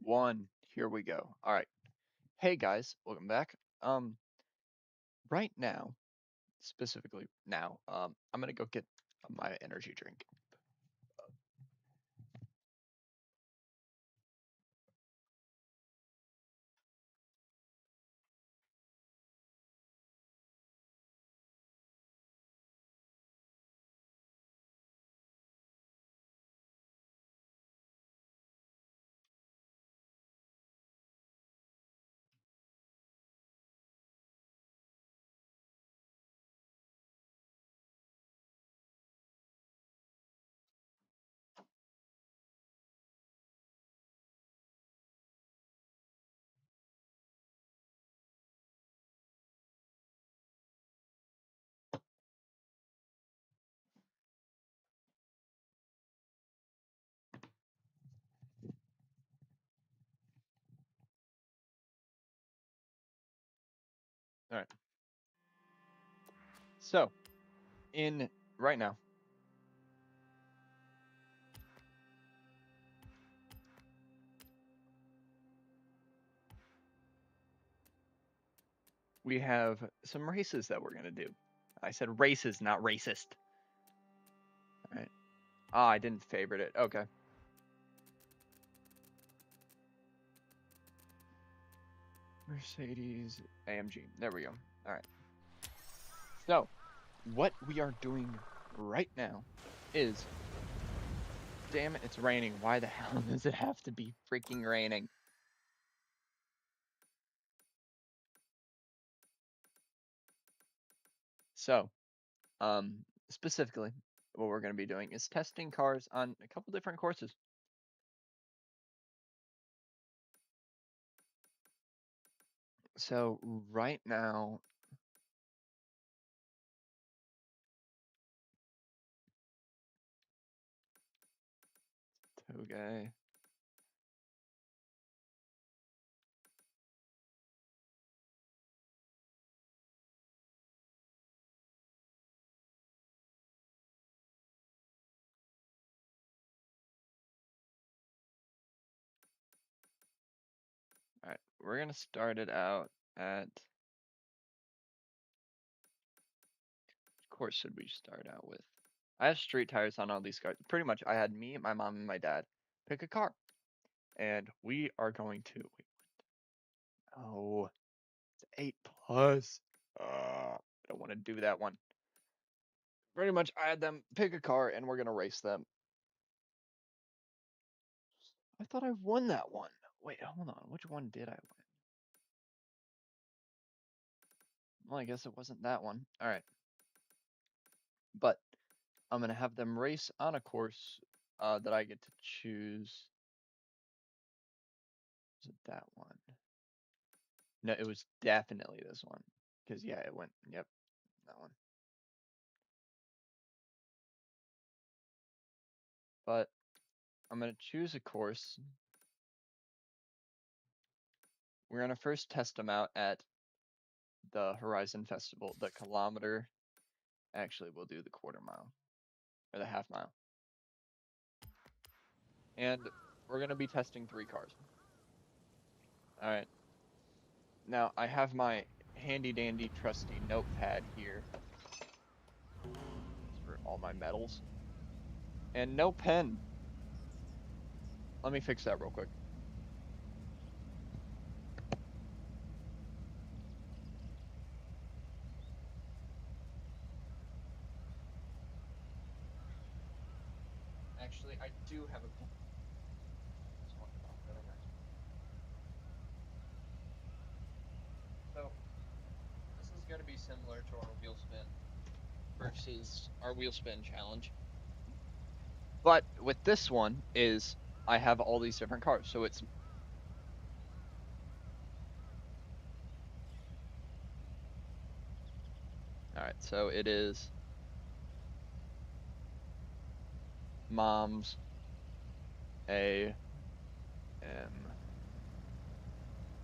1. Here we go. All right. Hey guys, welcome back. Right now, specifically now, I'm gonna go get my energy drink. All right. So, in right now, we have some races that we're gonna do. I said races, not racist. All right. Ah, I didn't favorite it. Okay. Mercedes AMG. There we go. All right. So, what we are doing right now is, damn it, it's raining. Why the hell does it have to be freaking raining? So, specifically, what we're going to be doing is testing cars on a couple different courses. So right now, okay. All right, we're gonna start it out at. Which course should we start out with? I have street tires on all these cars. Pretty much, I had me, my mom, and my dad pick a car, and we are going to. Wait, oh, it's 8+. I don't want to do that one. Pretty much, I had them pick a car, and we're gonna race them. I thought I won that one. Wait, hold on. Which one did I win? Well, I guess it wasn't that one. All right. But I'm going to have them race on a course that I get to choose. Is it that one? No, it was definitely this one. Because, yeah, it went, yep, that one. But I'm going to choose a course. We're going to first test them out at the Horizon Festival, the kilometer. Actually, we'll do the quarter mile or the half mile. And we're going to be testing 3 cars. All right. Now, I have my handy dandy trusty notepad here for all my medals. And no pen. Let me fix that real quick. Actually, I do have a pen. So, this is going to be similar to our wheel spin versus our wheel spin challenge. But with this one is I have all these different cars. So it's all right. So it is mom's A M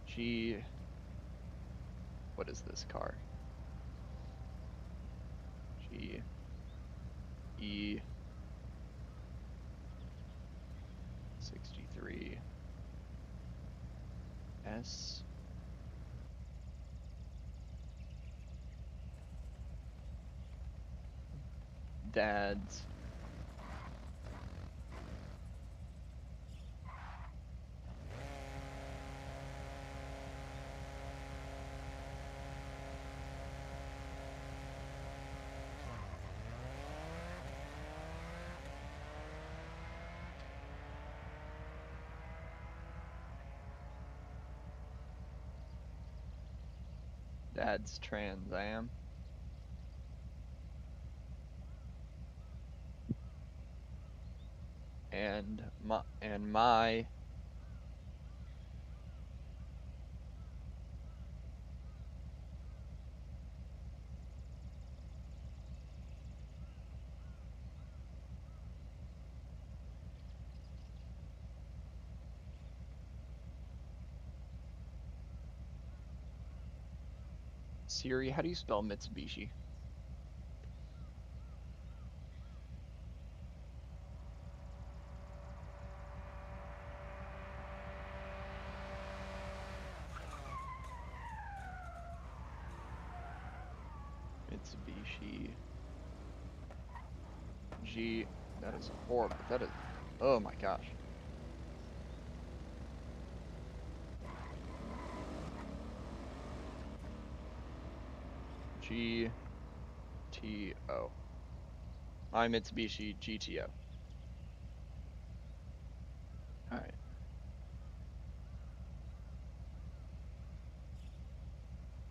G. What is this car? G E 63 Yes. Dads. Dad's Trans Am. And my Siri, how do you spell Mitsubishi? Mitsubishi. G. That is horrible. That is. Oh my gosh. GTO. My Mitsubishi GTO. All right.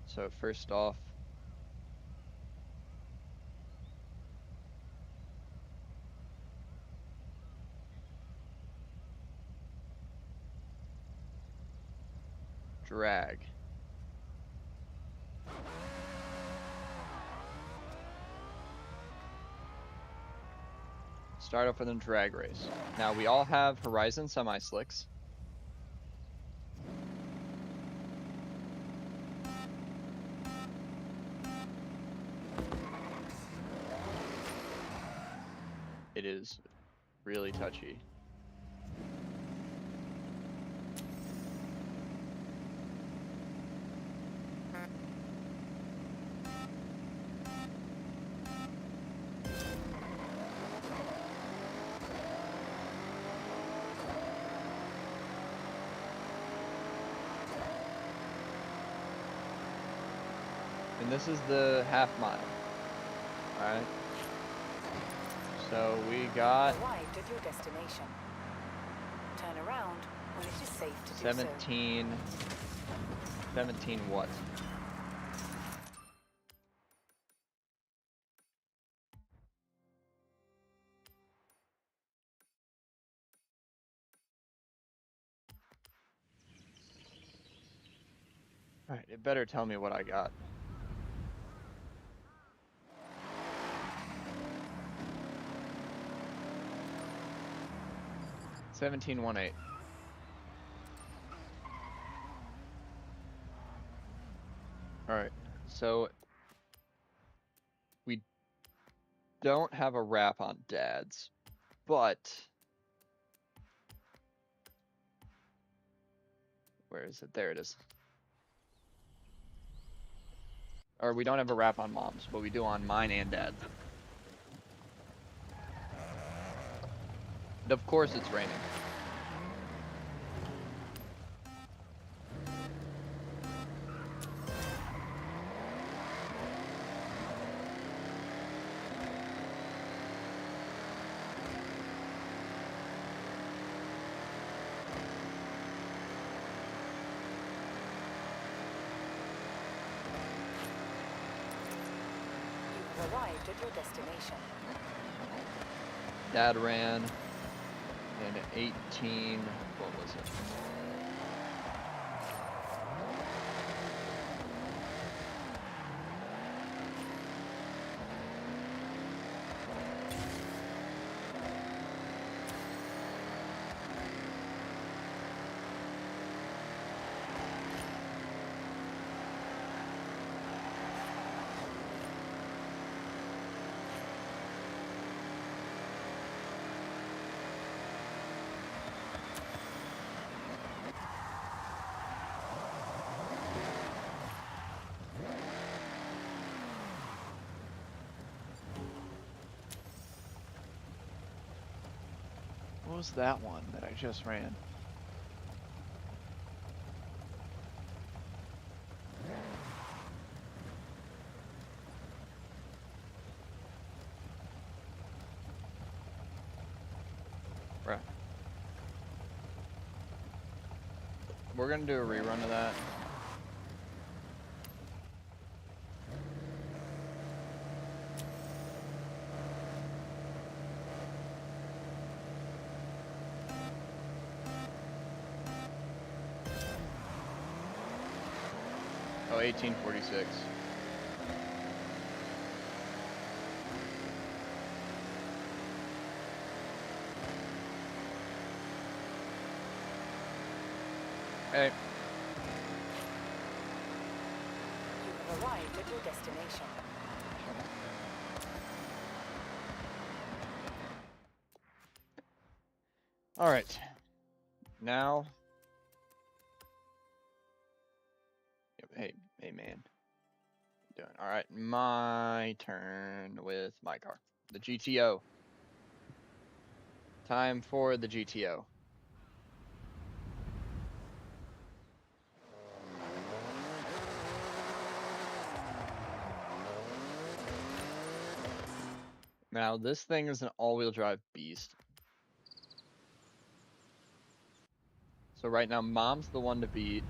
So first off, drag. Start off with a drag race. Now we all have Horizon semi-slicks. It is really touchy. And this is the half mile. Alright. So we got arrived at your destination. Turn around when it is safe to 17. do so. 17 what? Alright, it better tell me what I got. $17.18. Alright, so we don't have a wrap on dads, but where is it? There it is. Or we don't have a wrap on moms, but we do on mine and dad's. And of course it's raining. You have arrived at your destination. Dad ran in 18, what was it? was that one that I just ran? Bruh. We're gonna do a rerun of that. Oh, 1846. Hey. You have arrived at your destination. All right. Now. Hey, man. Doing all right. My turn with my car, the GTO. Time for the GTO. Now this thing is an all-wheel drive beast. So right now, Mom's the one to beat.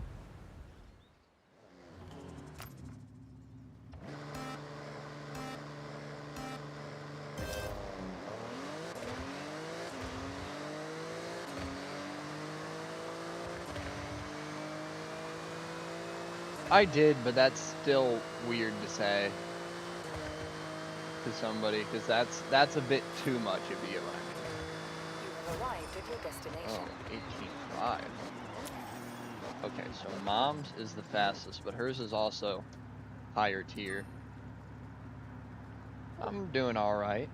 I did, but that's still weird to say to somebody, because that's a bit too much if you get what I mean. You have arrived at your destination. Oh, 18.5. Okay, so Mom's is the fastest, but hers is also higher tier. I'm doing all right.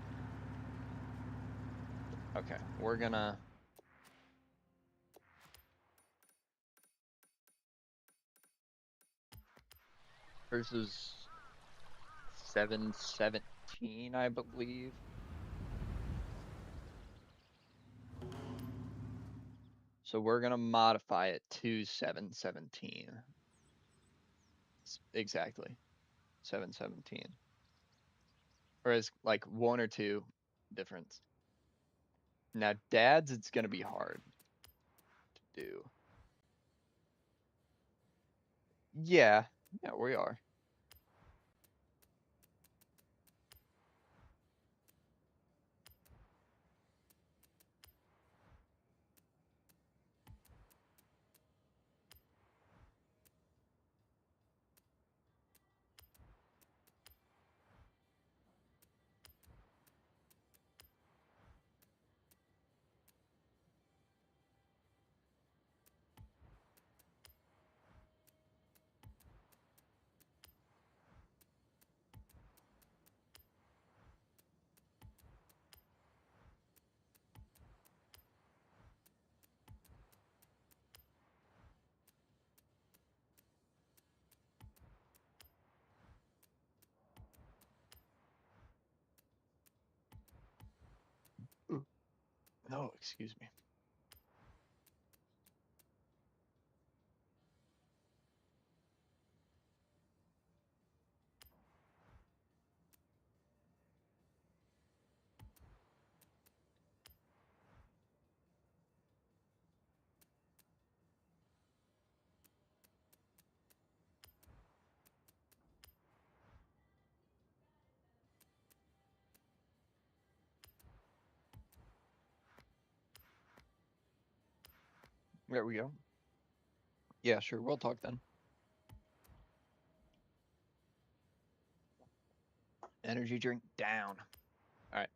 Okay, we're gonna. Hers is 717, I believe. So we're gonna modify it to 717. Exactly, 717. Or as like one or two difference. Now, Dad's, it's gonna be hard to do. Yeah, we are. Ooh. No, excuse me. There we go. Yeah, sure. We'll talk then. Energy drink down. All right.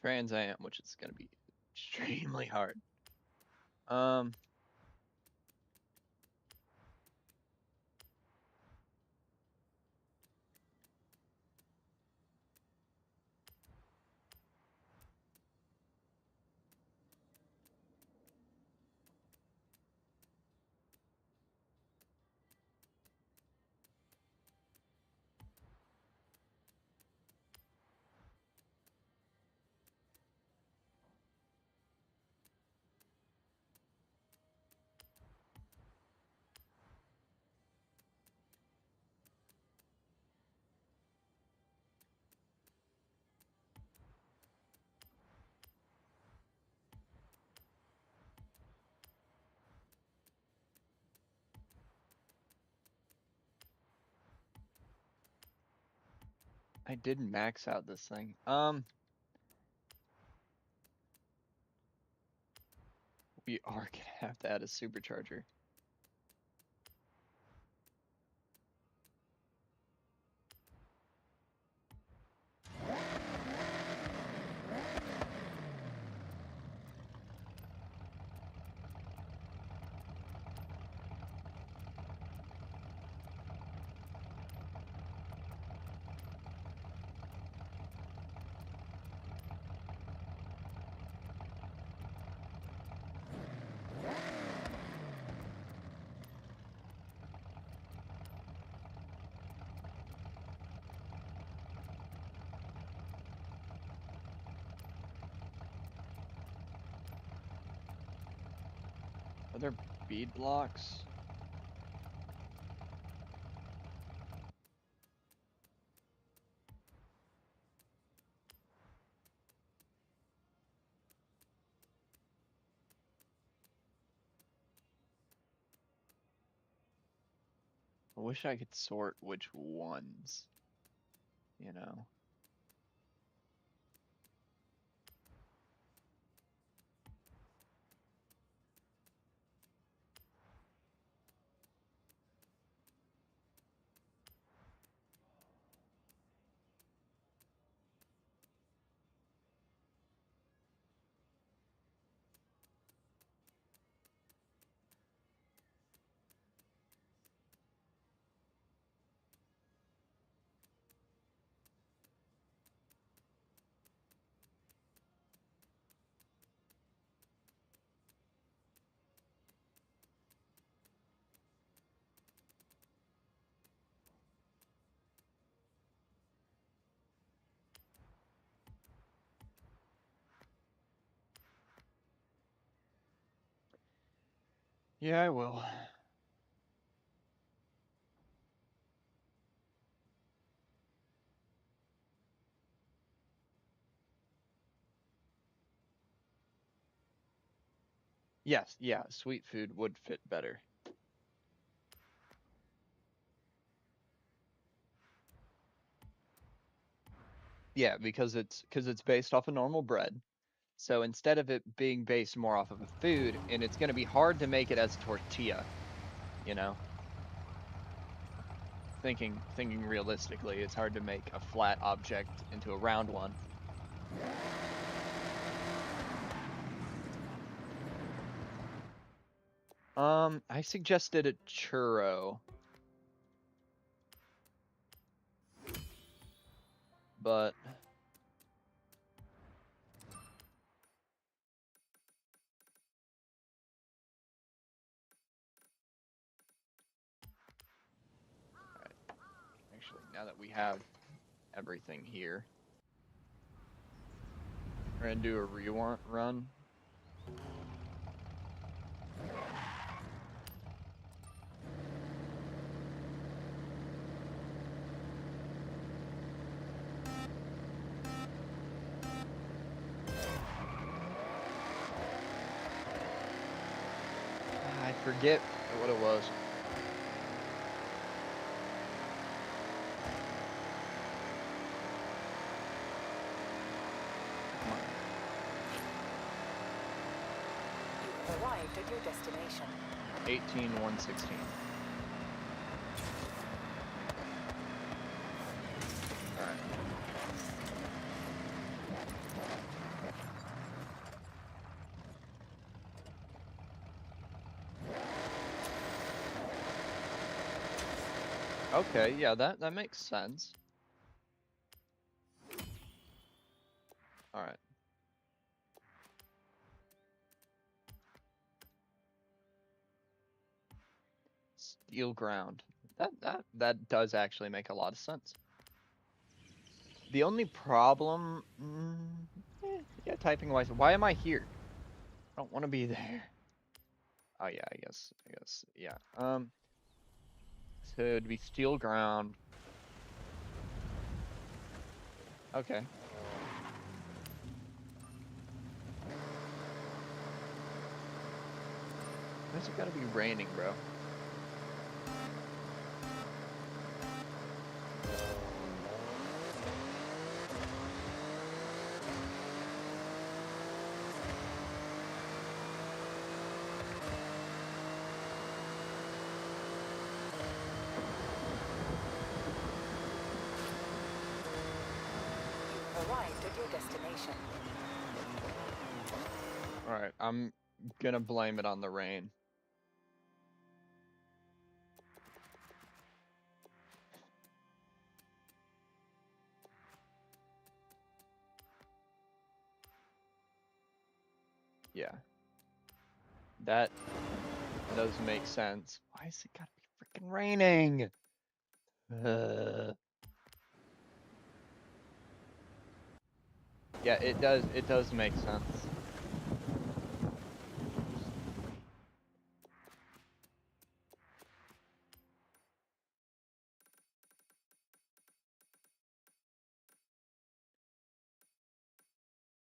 Trans Am, which is gonna be extremely hard. Um. I did max out this thing. We are gonna have to add a supercharger. Are there bead blocks? I wish I could sort which ones, you know. Yeah, I will. Yes, yeah, sweet food would fit better. Yeah, because it's based off of normal bread. So instead of it being based more off of a food, and it's going to be hard to make it as a tortilla, you know. Thinking realistically, it's hard to make a flat object into a round one. I suggested a churro, but actually, now that we have everything here, we're gonna do a rewarm run. I forget what it was. Come on. You have arrived at your destination. 18,116. All right. Okay, yeah, that makes sense. All right. Steel ground. That does actually make a lot of sense. The only problem, yeah, typing wise, why am I here? I don't want to be there. Oh yeah, I guess, yeah. So it'd be steel ground. Okay. Why's it gotta be raining, bro? arrived at your destination. Alright, I'm gonna blame it on the rain. Yeah. That does make sense. Why is it gotta be freaking raining? Yeah, it does make sense.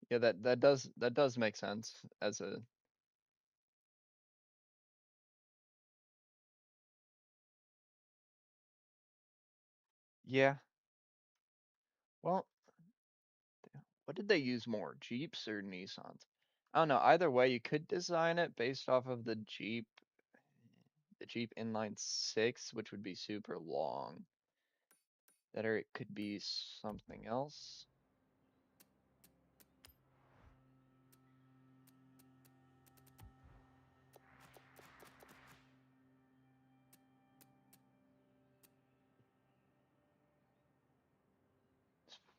Yeah, that does make sense as a yeah. Well, what did they use more, Jeeps or Nissans? I don't know. Either way, you could design it based off of the Jeep Inline 6, which would be super long. Or it could be something else.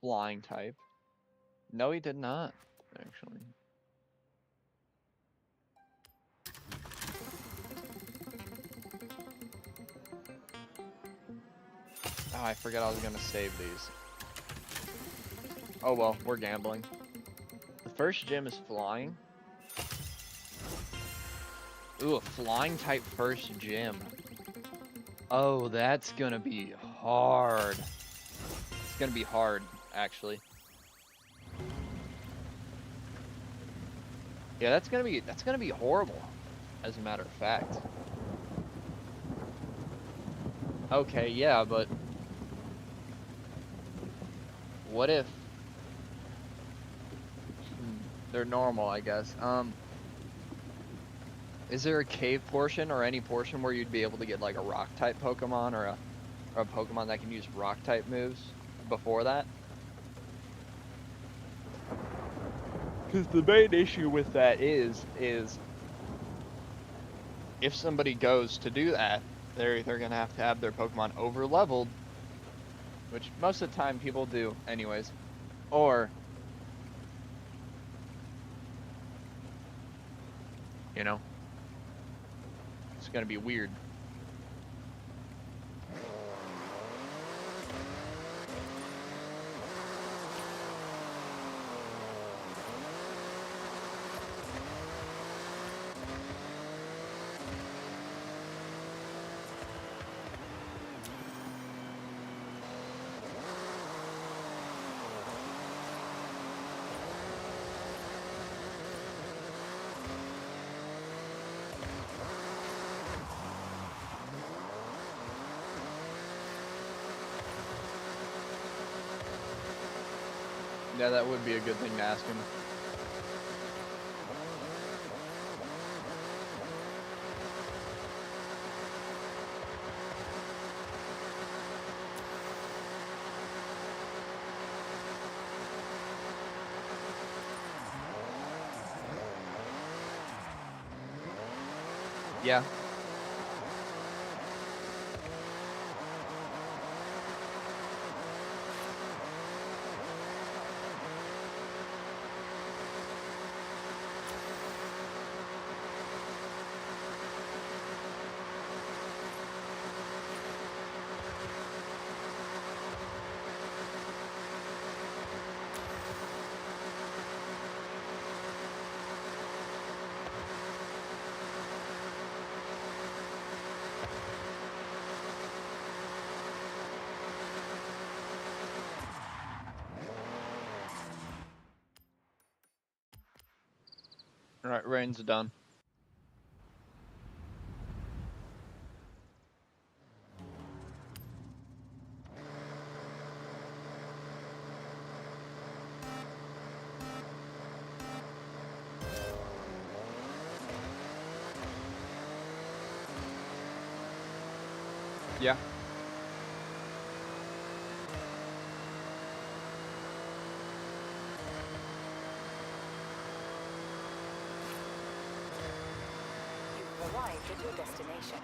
Flying type. No, he did not, actually. Oh, I forgot I was gonna save these. Oh well, we're gambling. The first gym is flying. Ooh, a flying type first gym. Oh, that's gonna be hard. It's gonna be hard, actually. Yeah, that's gonna be horrible, as a matter of fact. Okay, yeah, but what if they're normal, I guess. Is there a cave portion or any portion where you'd be able to get like a rock type Pokemon or a Pokemon that can use rock type moves before that? Because the main issue with that is if somebody goes to do that, they're gonna have to have their Pokemon over leveled, which most of the time people do anyways, or you know, it's gonna be weird. Yeah, that would be a good thing to ask him. Yeah. All right, rain's done. Yeah. You've arrived at your destination.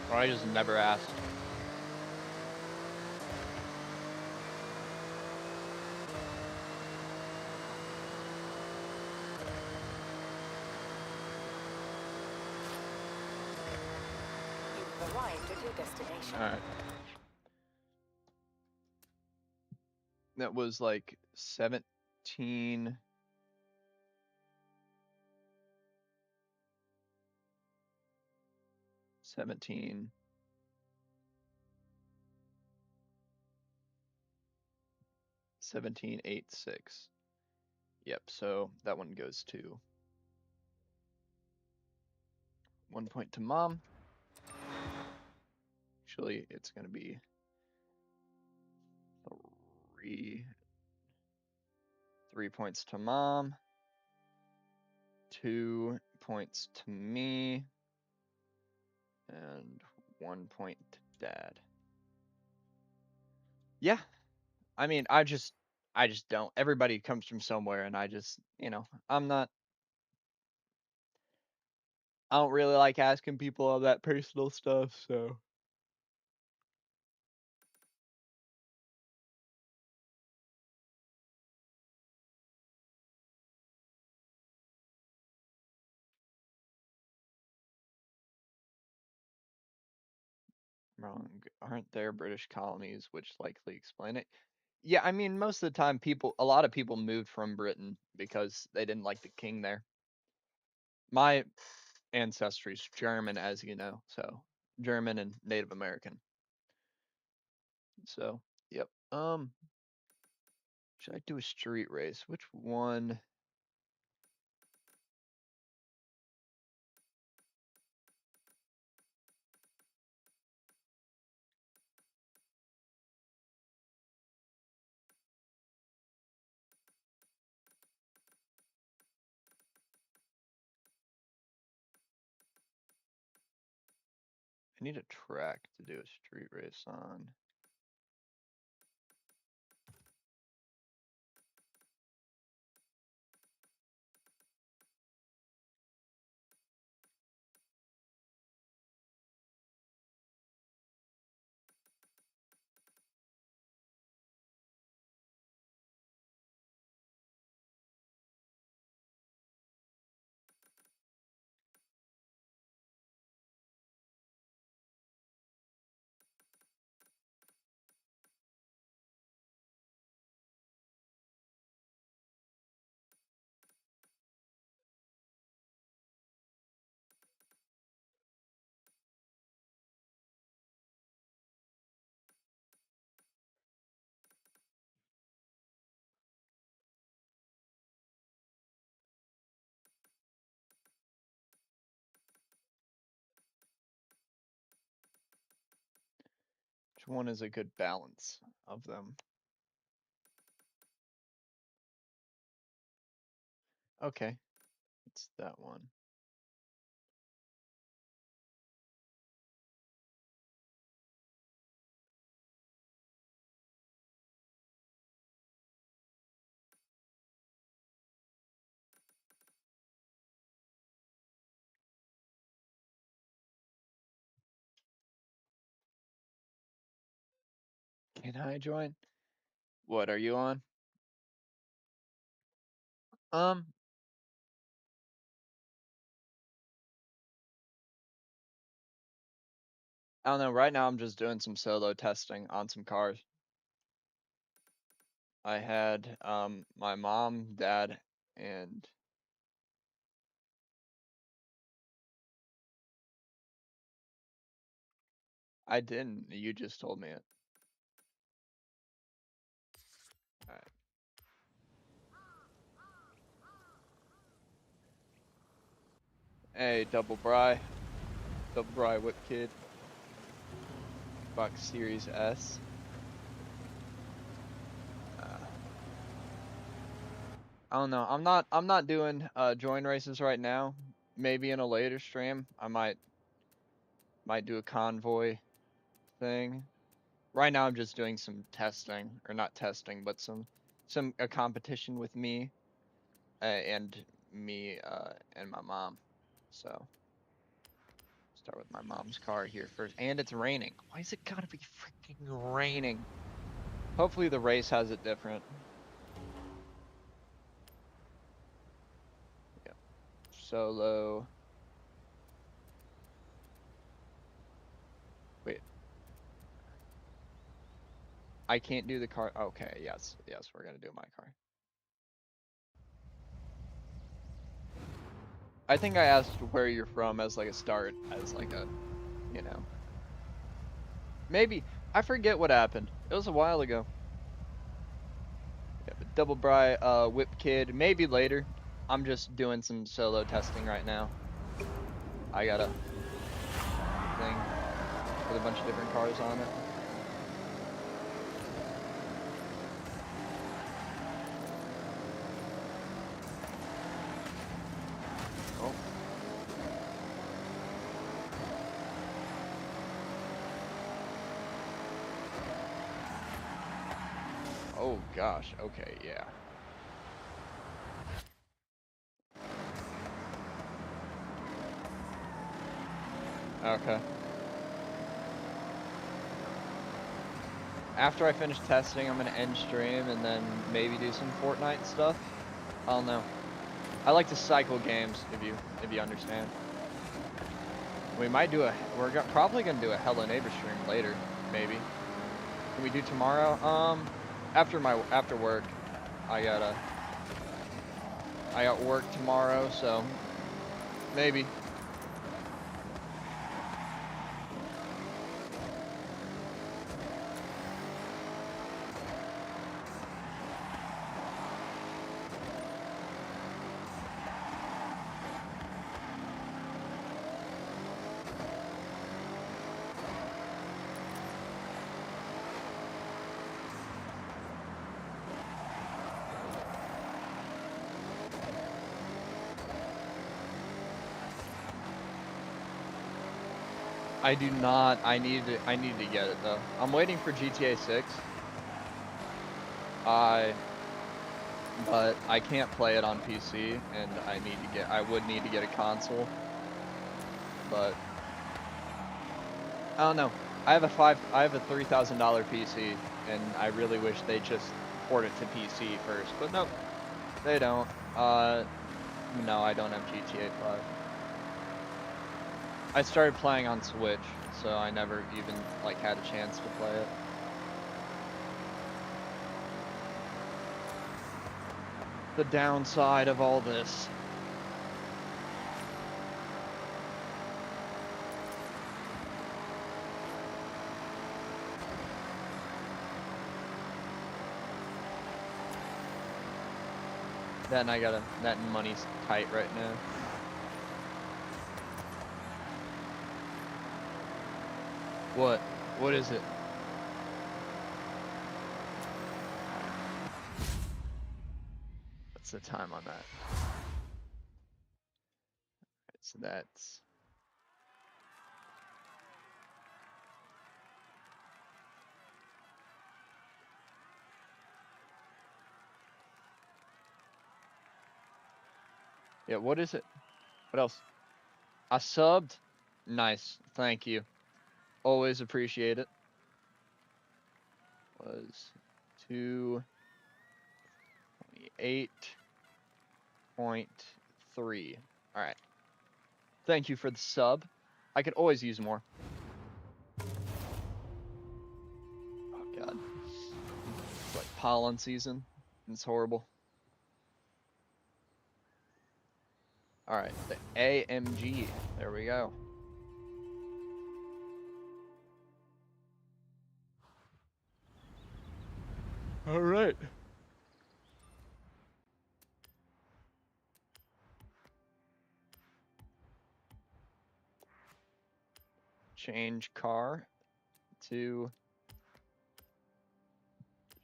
Or I just never asked. You've arrived at your destination. Alright. That was like 17. $17. 1786. Yep, so that one goes to 1 point to mom. Actually, it's gonna be 3 points to mom, 2 points to me, and 1 point to dad. Yeah, I mean, I just don't. Everybody comes from somewhere, and I just, I don't really like asking people all that personal stuff, so. Wrong. Aren't there British colonies, which likely explain it? Yeah, I mean, most of the time, a lot of people moved from Britain because they didn't like the king there. My ancestry's German, as you know, so German and Native American. So, yep. Should I do a street race? Which one? I need a track to do a street race on. Which one is a good balance of them? Okay, it's that one. Can I join? What are you on? Um, I don't know. Right now, I'm just doing some solo testing on some cars. I had my mom, dad, and I didn't. You just told me it. All right. Hey, Double Bry. Double Bry Whip Kid. Xbox Series S. I don't know. I'm not doing join races right now. Maybe in a later stream I might do a convoy thing. Right now I'm just doing some testing, or not testing, but some a competition with me and me and my mom. So start with my mom's car here first. And it's raining. Why is it gotta be freaking raining? Hopefully the race has it different. Yeah. Solo. Wait, I can't do the car. Okay, yes, yes, we're gonna do my car. I think I asked where you're from as like a start, as like a, you know, maybe. I forget what happened. It was a while ago. Yeah, but Double Bry, Whip Kid, maybe later. I'm just doing some solo testing right now. I got a thing with a bunch of different cars on it. Oh. Oh gosh. Okay, yeah. Okay. After I finish testing, I'm gonna end stream and then maybe do some Fortnite stuff. I don't know. I like to cycle games, if you understand. We might do a. Probably gonna do a Hello Neighbor stream later, maybe. Can we do tomorrow? After work, I gotta. I got work tomorrow, so maybe. I do not. I need to get it though. I'm waiting for GTA 6. I but I can't play it on PC, and I would need to get a console. But I don't know. I have a $3,000 PC, and I really wish they just port it to PC first. But nope, they don't. No, I don't have GTA 5. I started playing on Switch, so I never even like had a chance to play it. The downside of all this. That money's tight right now. What? What is it? What's the time on that? Right, so that's yeah, what is it? What else? I subbed? Nice. Thank you. Always appreciate it. Was 228.3. Alright. Thank you for the sub. I could always use more. Oh god. It's like pollen season. It's horrible. Alright, the AMG. There we go. Alright. change car to.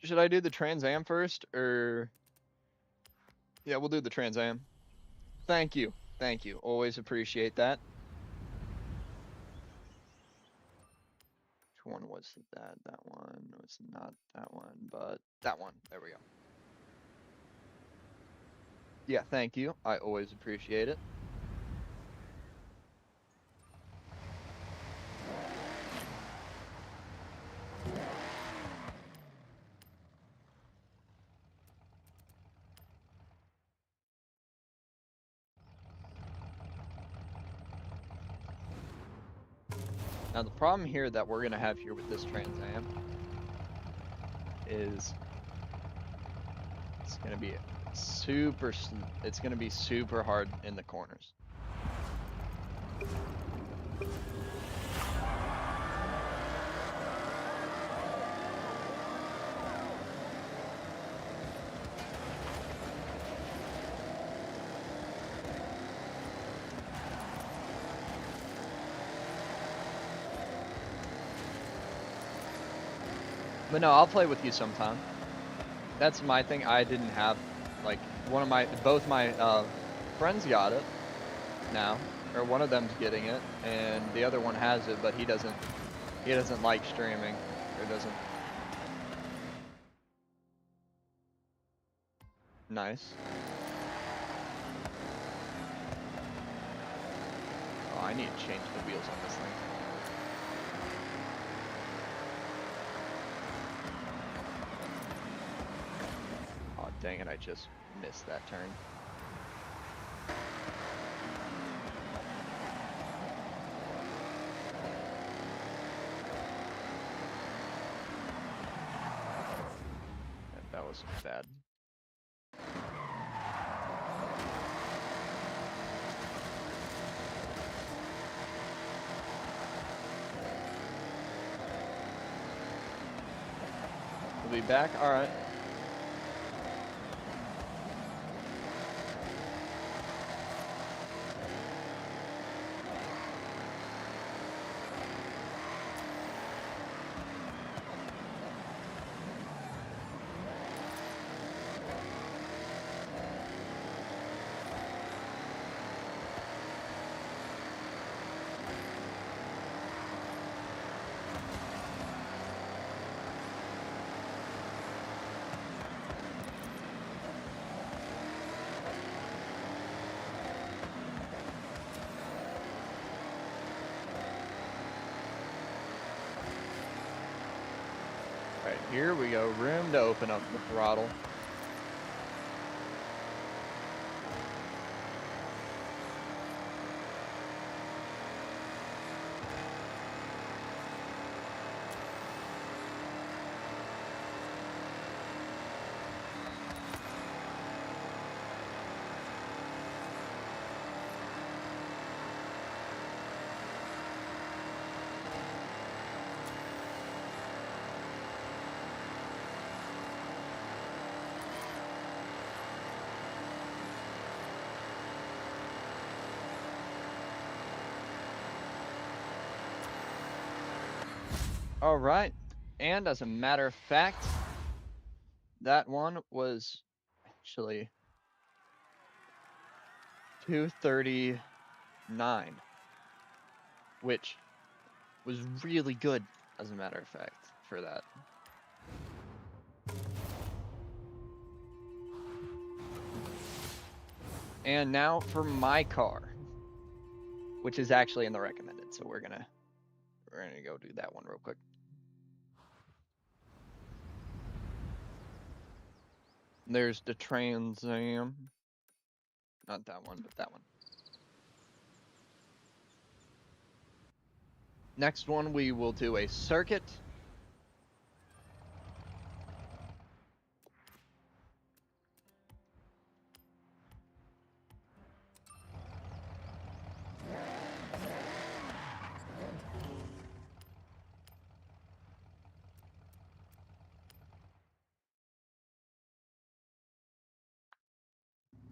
Should I do the Trans Am first, or? Yeah, we'll do the Trans Am. Thank you. Thank you. Always appreciate that. Which one was that? That one was not that one, but that one. There we go. Yeah, thank you. I always appreciate it. Now the problem here that we're gonna have here with this Trans Am is it's gonna be it's gonna be super hard in the corners. But no, I'll play with you sometime. That's my thing. I didn't have like both my friends got it now, or one of them's getting it, and the other one has it, but he doesn't like streaming, or doesn't. Nice. Oh, I need to change the wheels on this thing. Oh, dang it, I just missed that turn. That was bad. We'll be back. All right. Right, here we go. Room to open up the throttle. All right. And as a matter of fact, that one was actually 239, which was really good, as a matter of fact, for that. And now for my car, which is actually in the recommended. So we're gonna go do that one real quick. There's the Trans Am. Not that one, but that one. Next one, we will do a circuit.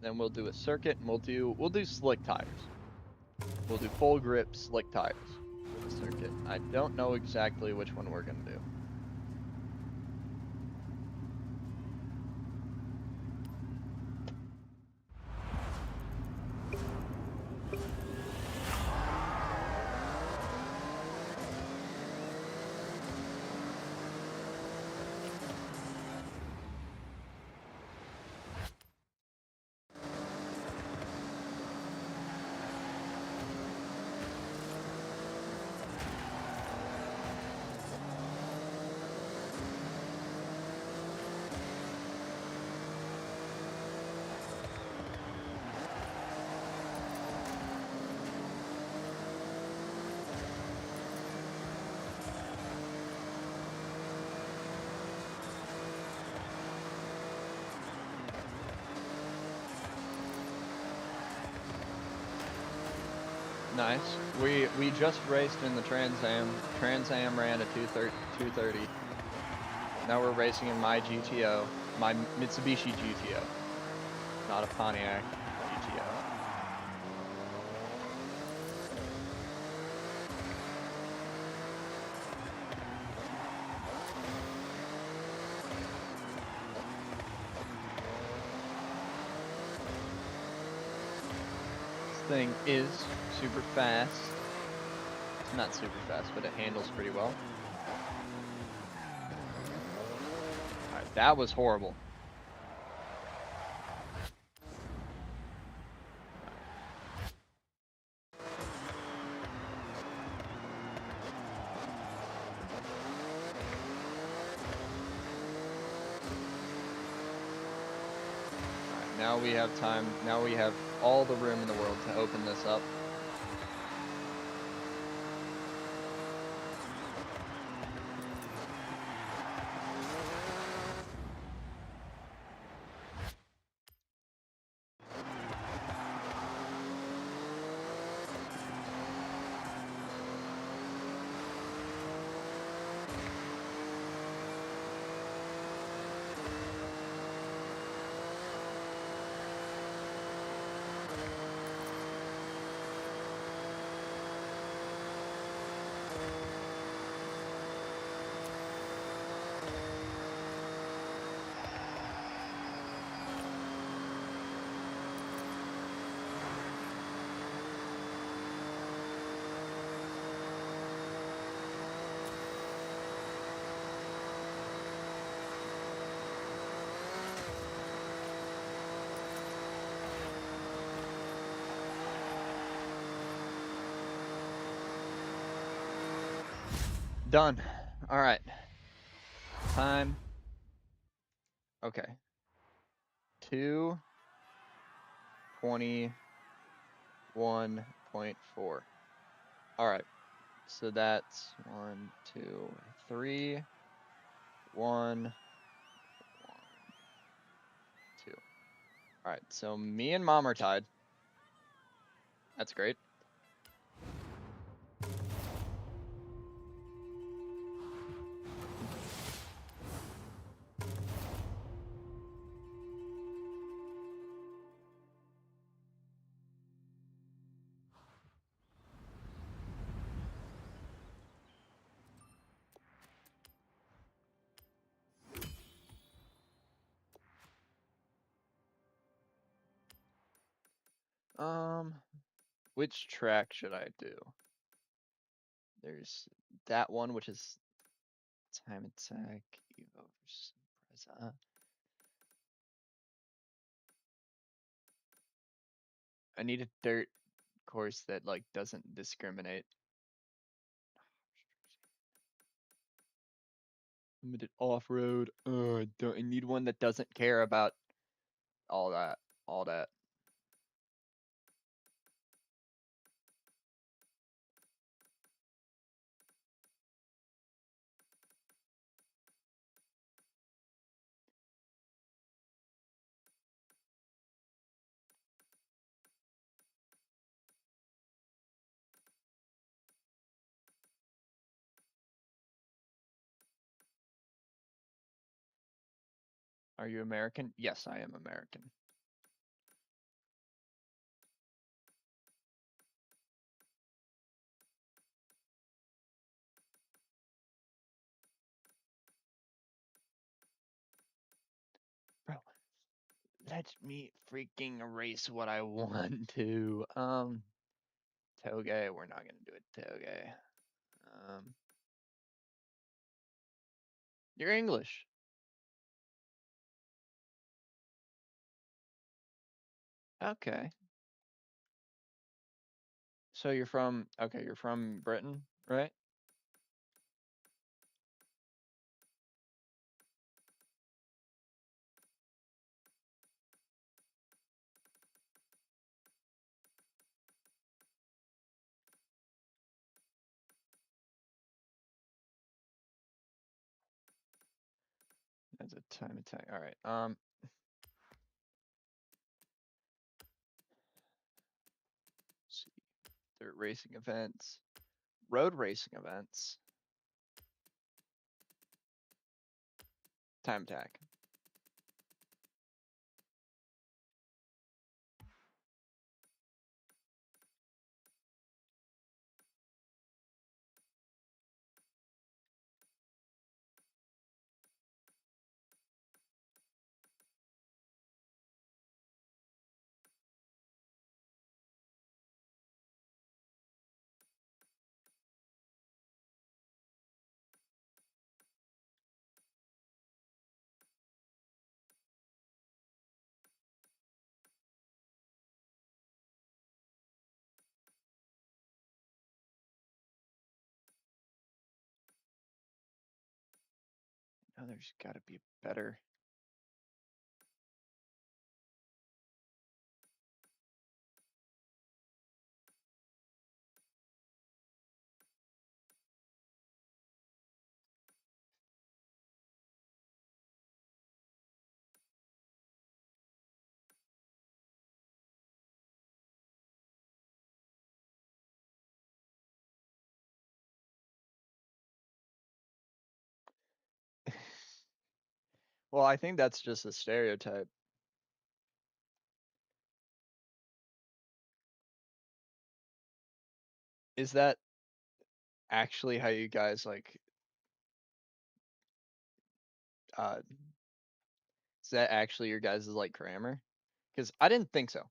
Then we'll do a circuit, and we'll do slick tires. We'll do full grip slick tires for the circuit. I don't know exactly which one we're gonna do. Nice. We just raced in the Trans Am. Trans Am ran at 230. Now we're racing in my GTO, my Mitsubishi GTO, not a Pontiac GTO. This thing is super fast. It's not super fast, but it handles pretty well. Alright, that was horrible. Alright, now we have time. Now we have all the room in the world to open this up. Done. All right. Time. Okay. 2:21.4. All right. So that's 1, 2, 3, 1, 1, 2. All right. So me and Mom are tied. That's great. Which track should I do? There's that one, which is Time Attack, Evo versus Impreza. I need a dirt course that like doesn't discriminate. Limited off-road. I need one that doesn't care about all that. All that. Are you American? Yes, I am American. let me freaking erase what I want to. Toge, we're not gonna do it. Toge. You're English. Okay. So you're from Britain, right? That's a time attack. All right. Let's see. Dirt racing events, road racing events, time attack. Oh, there's got to be better. Well, I think that's just a stereotype. Is that actually how you guys like is that actually your guys' like grammar? Because I didn't think so.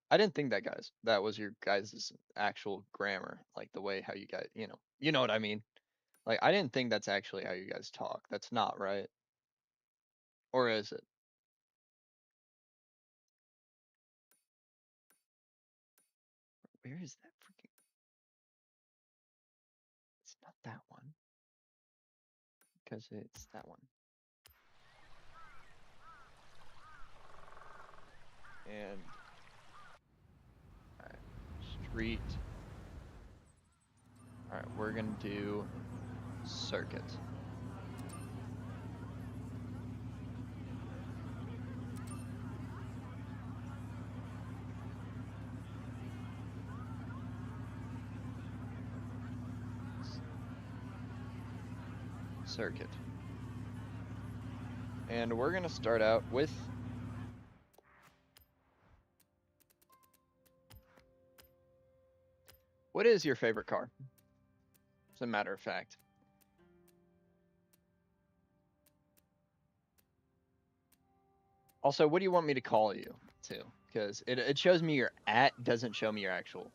I didn't think that was your guys' actual grammar, like the way how you guys, you know what I mean. Like I didn't think that's actually how you guys talk. That's not right, or is it? Where is that freaking? It's not that one, because it's that one. And all right, street. All right, we're gonna do circuit. Circuit. And we're gonna start out with what is your favorite car? As a matter of fact. Also, what do you want me to call you to? Because it shows me your at, doesn't show me your actual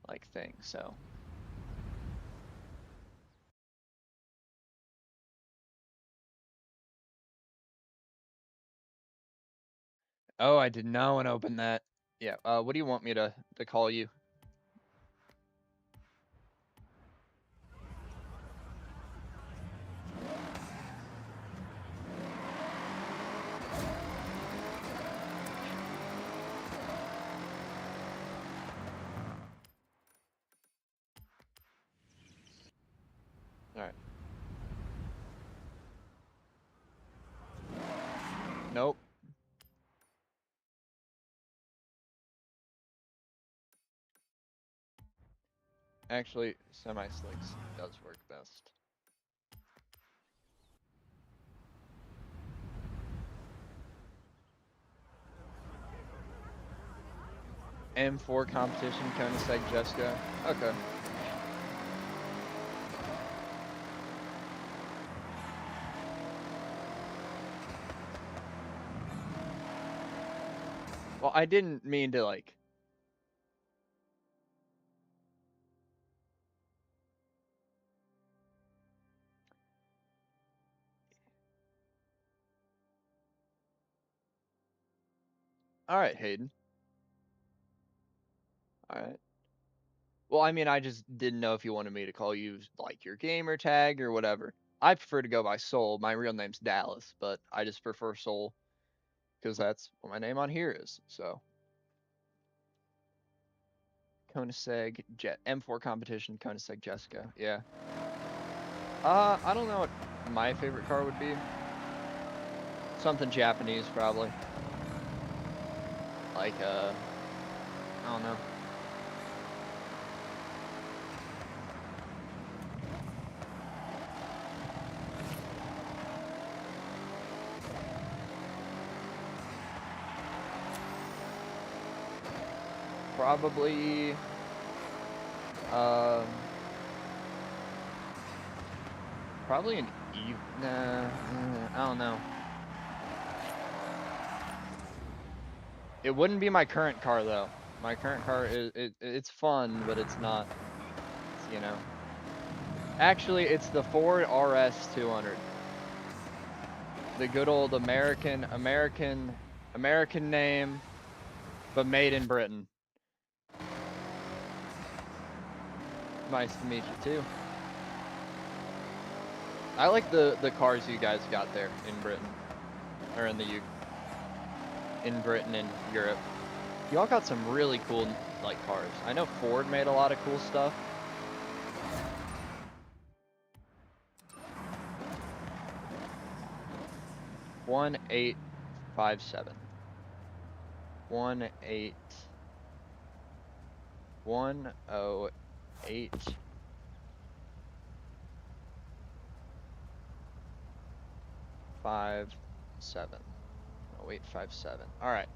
like thing. So oh, I did not want to open that. Yeah. What do you want me to call you? All right. Nope. Actually, semi-slicks does work best. M4 competition, Koenigsegg Jessica. Okay. Well, I didn't mean to like. All right, Hayden. All right. Well, I mean, I just didn't know if you wanted me to call you like your gamer tag or whatever. I prefer to go by Soul. My real name's Dallas, but I just prefer Soul because that's what my name on here is. So, Koenigsegg Jet M4 competition, Koenigsegg Jessica. Yeah. I don't know what my favorite car would be. Something Japanese, probably. Like I don't know. Probably um probably an Eve. Nah, I don't know. It wouldn't be my current car though. My current car it's fun, but it's not. It's, you know. Actually, it's the Ford RS 200. The good old American name, but made in Britain. Nice to meet you too. I like the cars you guys got there in Britain, or in the U, in Britain and Europe. Y'all got some really cool like cars. I know Ford made a lot of cool stuff. One 857. 108 57. 0857. All right.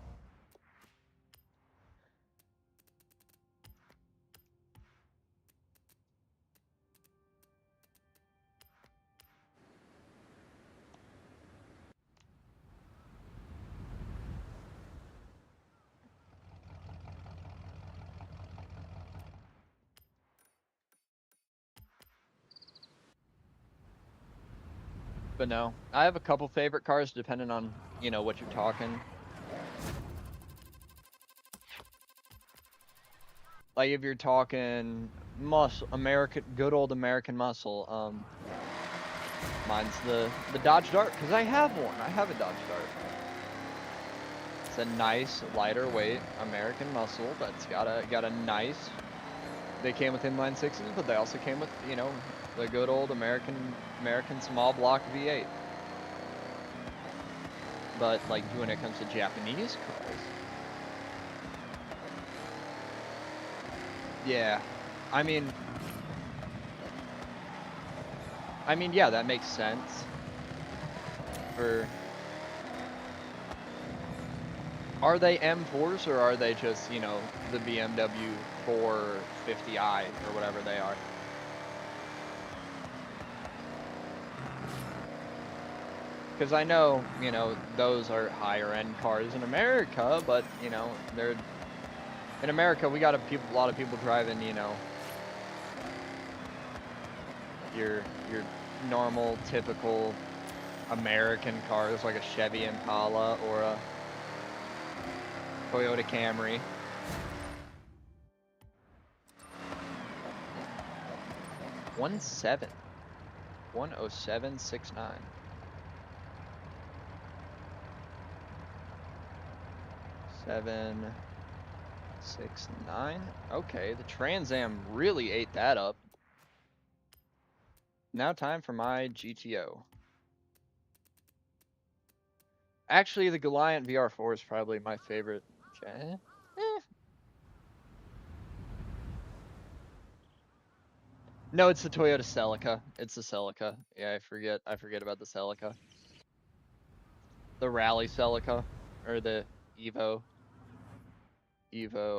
But no, I have a couple favorite cars depending on, what you're talking. Like if you're talking muscle, good old American muscle, mine's the Dodge Dart because I have one. I have a Dodge Dart. It's a nice lighter weight American muscle that's got a nice. They came with inline sixes, but they also came with the good old American small block V8. But like when it comes to Japanese cars, yeah, I mean, yeah, that makes sense. Are they M4s or are they just, the BMW 450i or whatever they are? Because I know, those are higher end cars in America, but, they're in America we got a lot of people driving, your normal, typical American cars like a Chevy Impala or a Toyota Camry. One 10769. 769. Okay, the Trans Am really ate that up. Now time for my GTO. Actually, the Goliant VR4 is probably my favorite. No, it's the Toyota Celica. It's the Celica. Yeah, I forget about the Celica. The Rally Celica or the Evo.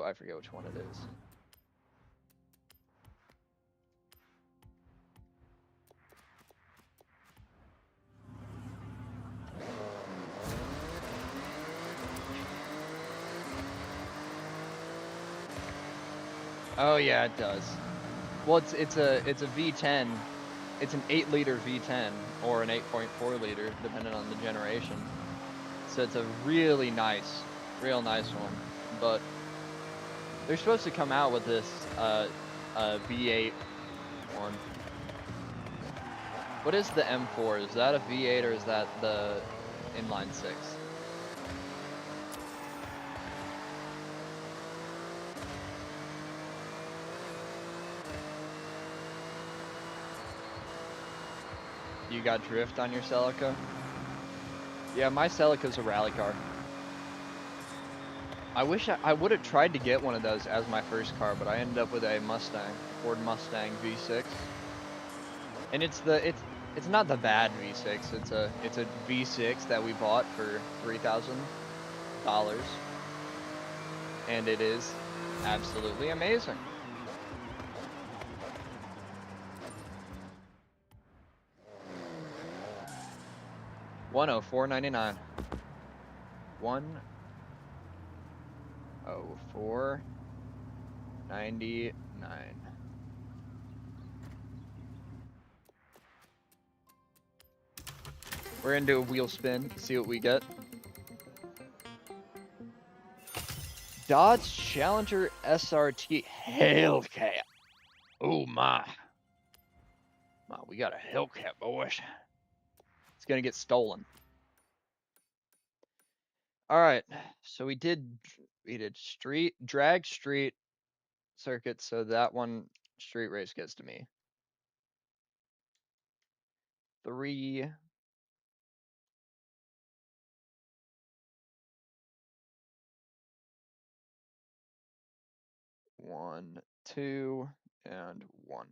I forget which one it is. Oh yeah, it does. Well, it's a V10. It's an 8-liter V10 or an 8.4 liter, depending on the generation. So it's a really nice, real nice one. But they're supposed to come out with this V8 one. What is the M4? Is that a V8 or is that the inline six? You got drift on your Celica? Yeah, my Celica's a rally car. I wish I would have tried to get one of those as my first car, but I ended up with a Mustang, a Ford Mustang V6. And it's not the bad V6. It's a V6 that we bought for $3,000, and it is absolutely amazing. 104.99. 104.99. We're gonna do a wheel spin, see what we get. Dodge Challenger SRT Hellcat. Oh my. We got a Hellcat, boys. It's gonna get stolen. All right, so we did drag street circuit, so that one street race gets to me. 3, 1, 2, and 1.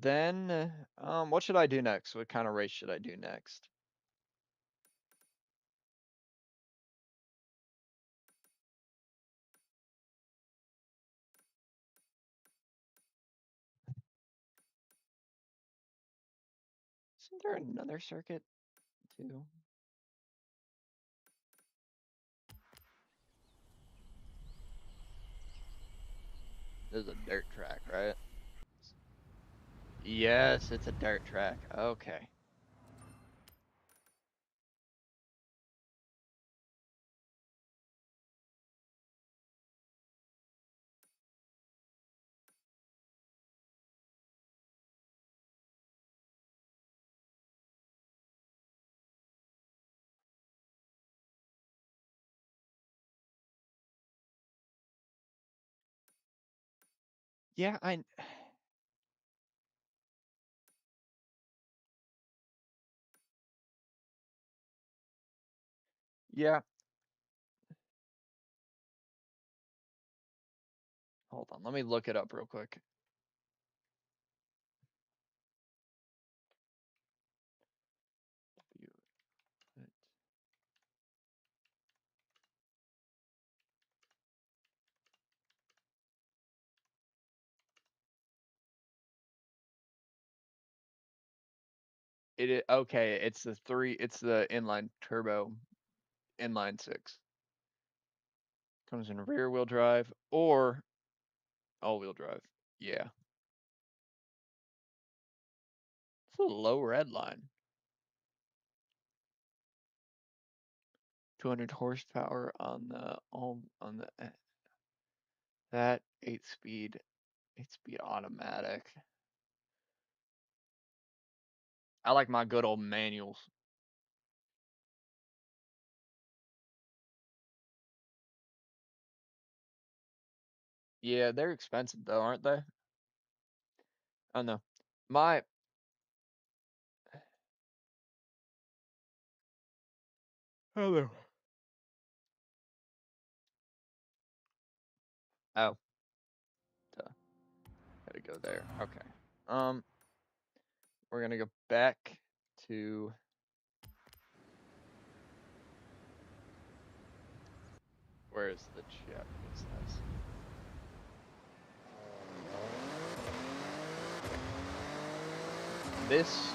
Then, what should I do next? What kind of race should I do next? Isn't there another circuit too? This is a dirt track, right? Yes, it's a dirt track. Okay. Yeah, yeah. Hold on, let me look it up real quick. Okay, it's the inline turbo inline 6. Comes in rear wheel drive or all wheel drive. Yeah. It's a low red line. 200 horsepower on that 8-speed automatic. I like my good old manuals. Yeah, they're expensive though, aren't they? Oh no. My Hello. Oh, duh. Gotta go there. Okay. Um, we're gonna go back to where's the chat? What's this? This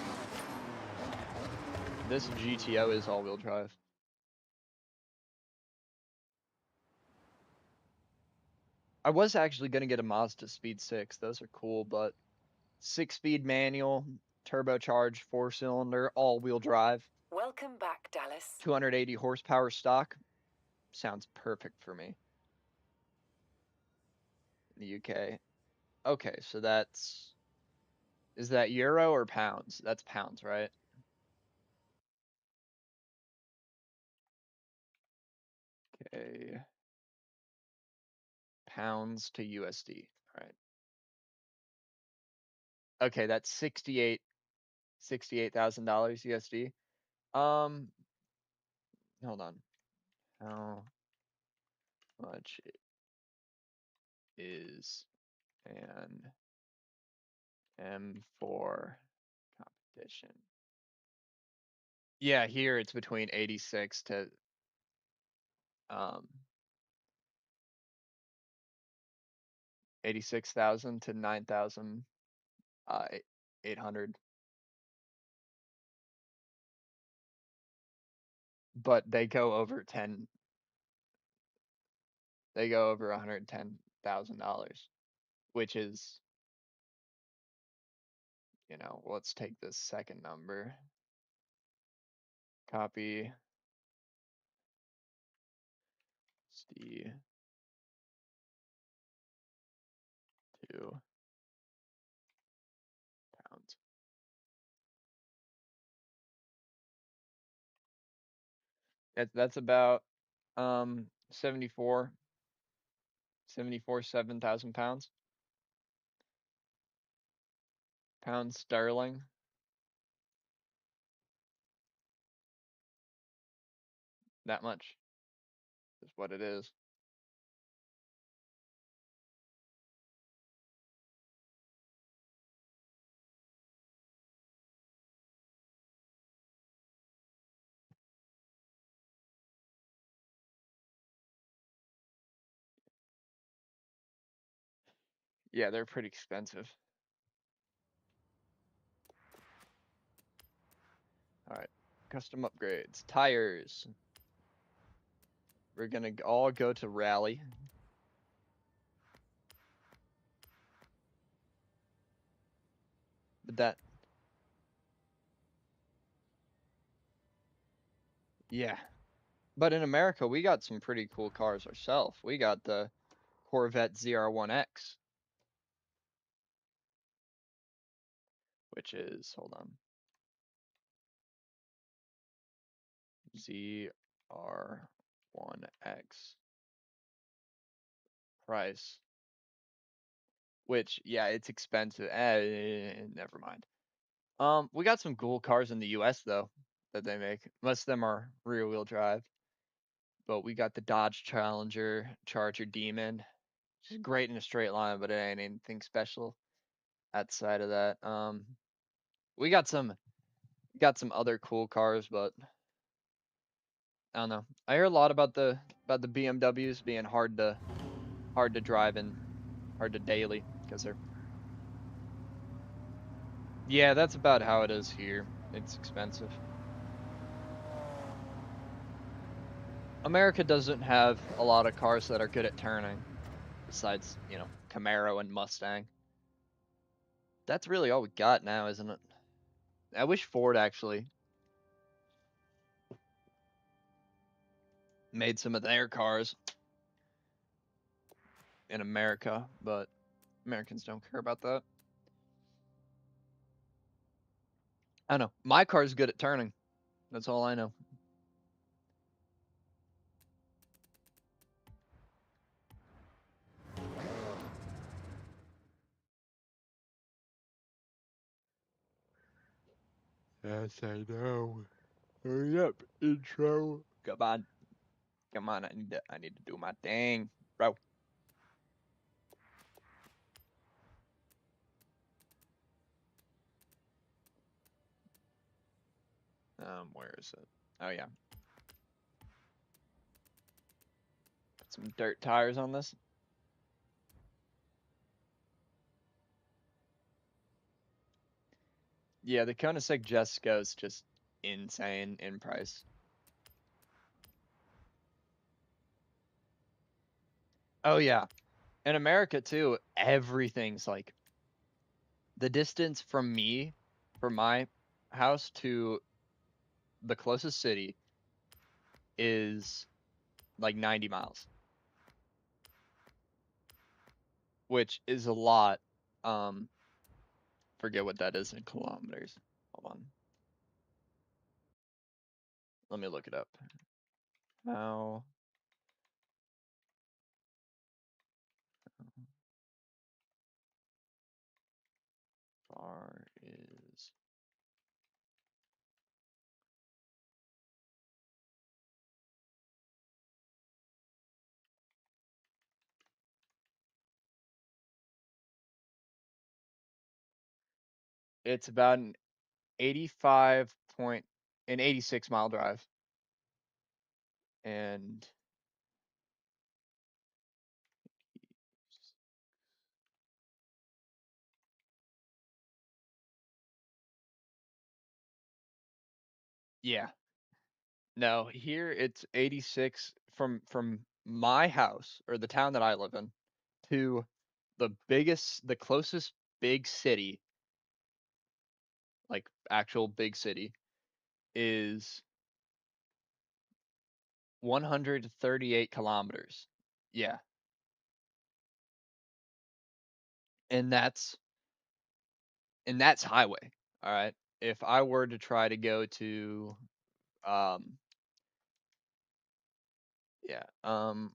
this GTO is all-wheel drive. I was actually gonna get a Mazda Speed 6. Those are cool, but 6-speed manual, turbocharged, 4-cylinder, all-wheel drive, Welcome back, Dallas. 280 horsepower stock. Sounds perfect for me. In the UK. Okay, so is that euro or pounds? That's pounds, right? Okay. Pounds to USD. All right. Okay, that's $68,000 USD. Um, hold on. How much is an M4 competition? Yeah, here it's between 86 to um 86,000 to 9,000 uh 800. But they go over $110,000, which is, let's take this second number. Copy SD to pounds. That's about 74 7,000 pounds sterling. That much is what it is. Yeah, they're pretty expensive. All right, custom upgrades, tires. We're gonna all go to rally. But yeah. But in America, we got some pretty cool cars ourselves. We got the Corvette ZR1X, which is, hold on, ZR1X price, which, yeah, it's expensive. Never mind. We got some cool cars in the US though that they make. Most of them are rear wheel drive, but we got the Dodge Charger Demon, which is great in a straight line, but it ain't anything special outside of that. We got some other cool cars, but I don't know. I hear a lot about the BMWs being hard to drive and hard to daily because they're, yeah, that's about how it is here. It's expensive. America doesn't have a lot of cars that are good at turning, besides, Camaro and Mustang. That's really all we got now, isn't it? I wish Ford actually made some of their cars in America, but Americans don't care about that. I don't know. My car's good at turning. That's all I know. Yes, I know. Hurry up, intro. Come on. Come on, I need to do my thing, bro. Where is it? Oh yeah. Put some dirt tires on this. Yeah, the Koenigsegg Jesko is just insane in price. Oh yeah. In America too, everything's like the distance from my house to the closest city is like 90 miles, which is a lot. Um, Forget what that is in kilometers. Hold on, let me look it up. How far is it's about an 85 point an 86-mile drive, and yeah, no, here it's 86 from my house or the town that I live in to the closest big city, like actual big city, is 138 kilometers. Yeah, and that's highway. All right. If I were to try to go to um yeah,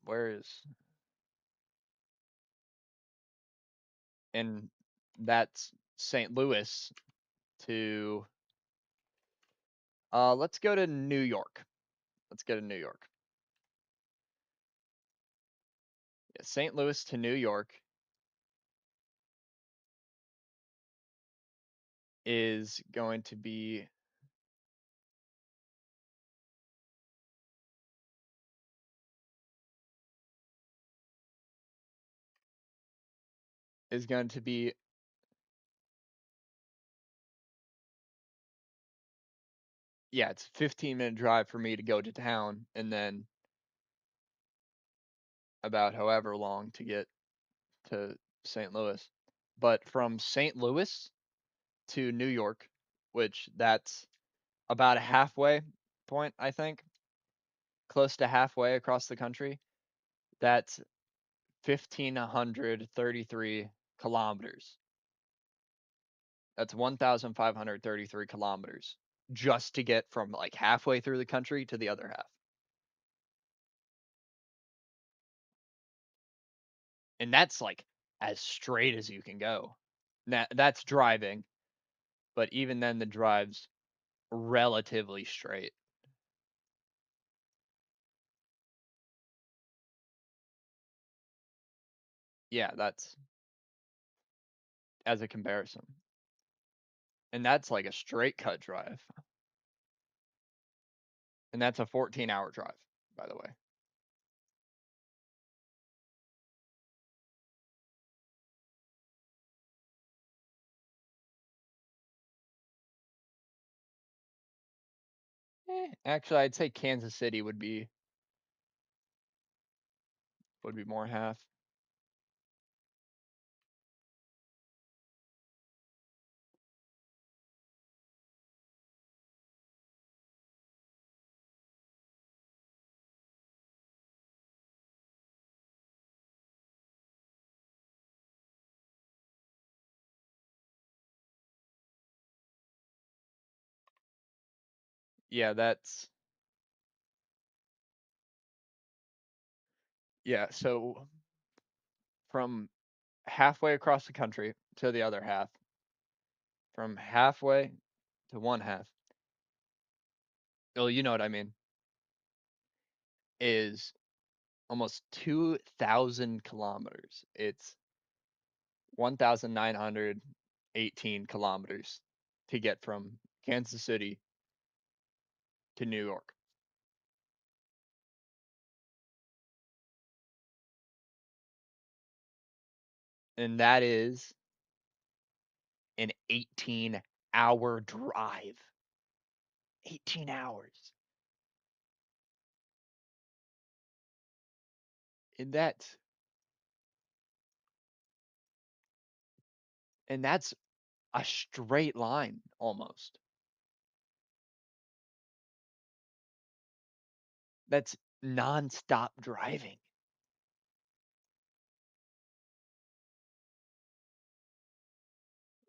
where is and that's St. Louis to let's go to New York. Let's go to New York. Yeah, St. Louis to New York is going to be is going to be yeah, it's a 15-minute drive for me to go to town and then about however long to get to St. Louis. But from St. Louis to New York, which that's about a halfway point, I think, close to halfway across the country, that's 1,533 kilometers. That's 1,533 kilometers just to get from like halfway through the country to the other half. And that's like as straight as you can go. That's driving, but even then the drive's relatively straight. Yeah, that's as a comparison. And that's like a straight cut drive. And that's a 14-hour drive, by the way. Actually, I'd say Kansas City would be more half. Yeah, that's yeah. So from halfway across the country to the other half, from halfway to one half. Oh, you know what I mean? Is almost 2,000 kilometers. It's 1,918 kilometers to get from Kansas City to New York. And that is an 18-hour drive. 18 hours. And And that's a straight line almost. That's non-stop driving.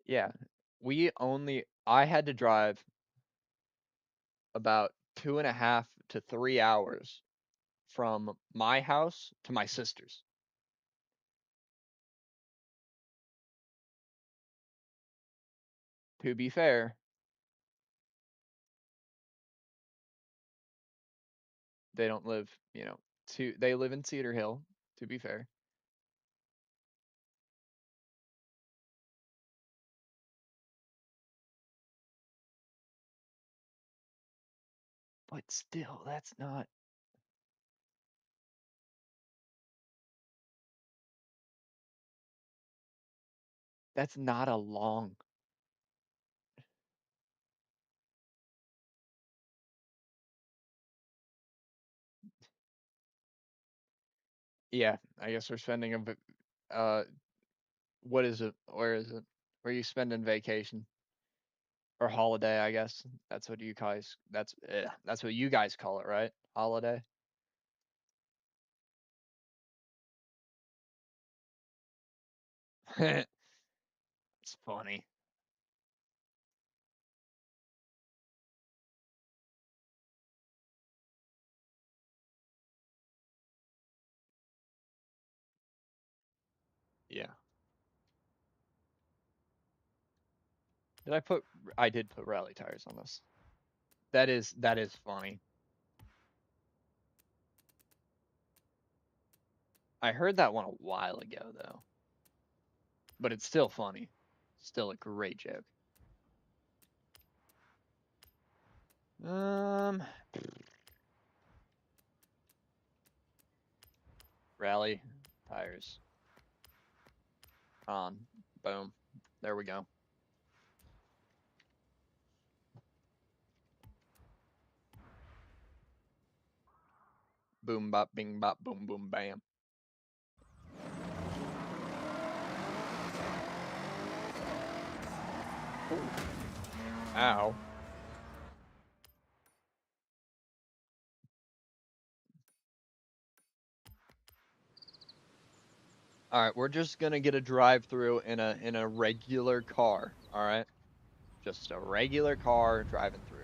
Yeah. I had to drive about 2.5 to 3 hours from my house to my sister's. To be fair, they don't live, they live in Cedar Hill, to be fair. But still, that's not a long. Yeah, I guess we're spending uh what is it? Where is it? Where you spending vacation or holiday, I guess. That's what you guys call it, right? Holiday. It's funny. Yeah. Did I put I did put rally tires on this. That is funny. I heard that one a while ago though, but it's still funny. Still a great joke. Um, rally tires on. Boom. There we go. Boom bop bing bop boom boom bam. Ooh. Ow. All right, we're just gonna get a drive through in a regular car. All right, just a regular car driving through.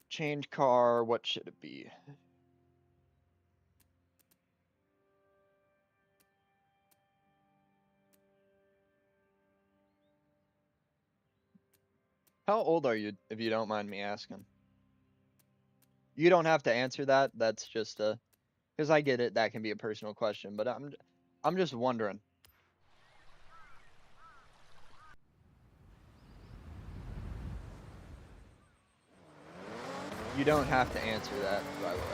Change car. What should it be? How old are you, if you don't mind me asking? You don't have to answer that. That's just a because I get it. That can be a personal question, but I'm just wondering. You don't have to answer that, by the way.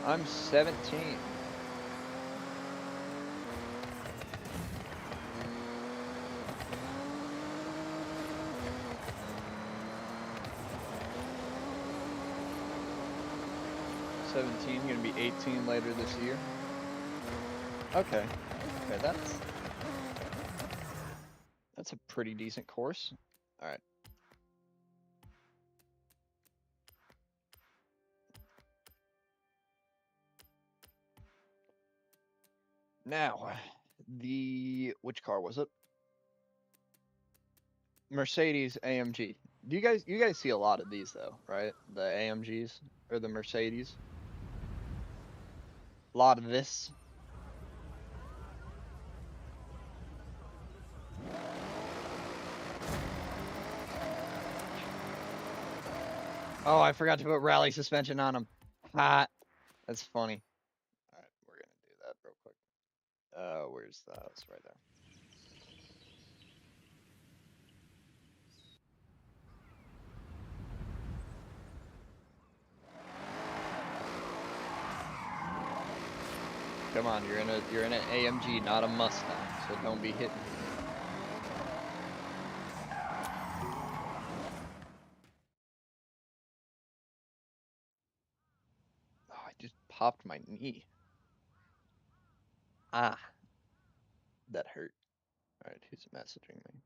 I'm 17. Gonna be 18 later this year. Okay. Okay, that's a pretty decent course. All right. Now, the which car was it? Mercedes AMG. You guys see a lot of these though, right? The AMGs or the Mercedes. A lot of this. Oh, I forgot to put rally suspension on them. Hot. That's funny. All right, we're gonna do that real quick. Where's the house? Right there. Come on, you're in an AMG, not a Mustang, so don't be hitting me. Oh, I just popped my knee. Ah, that hurt. All right, who's messaging me?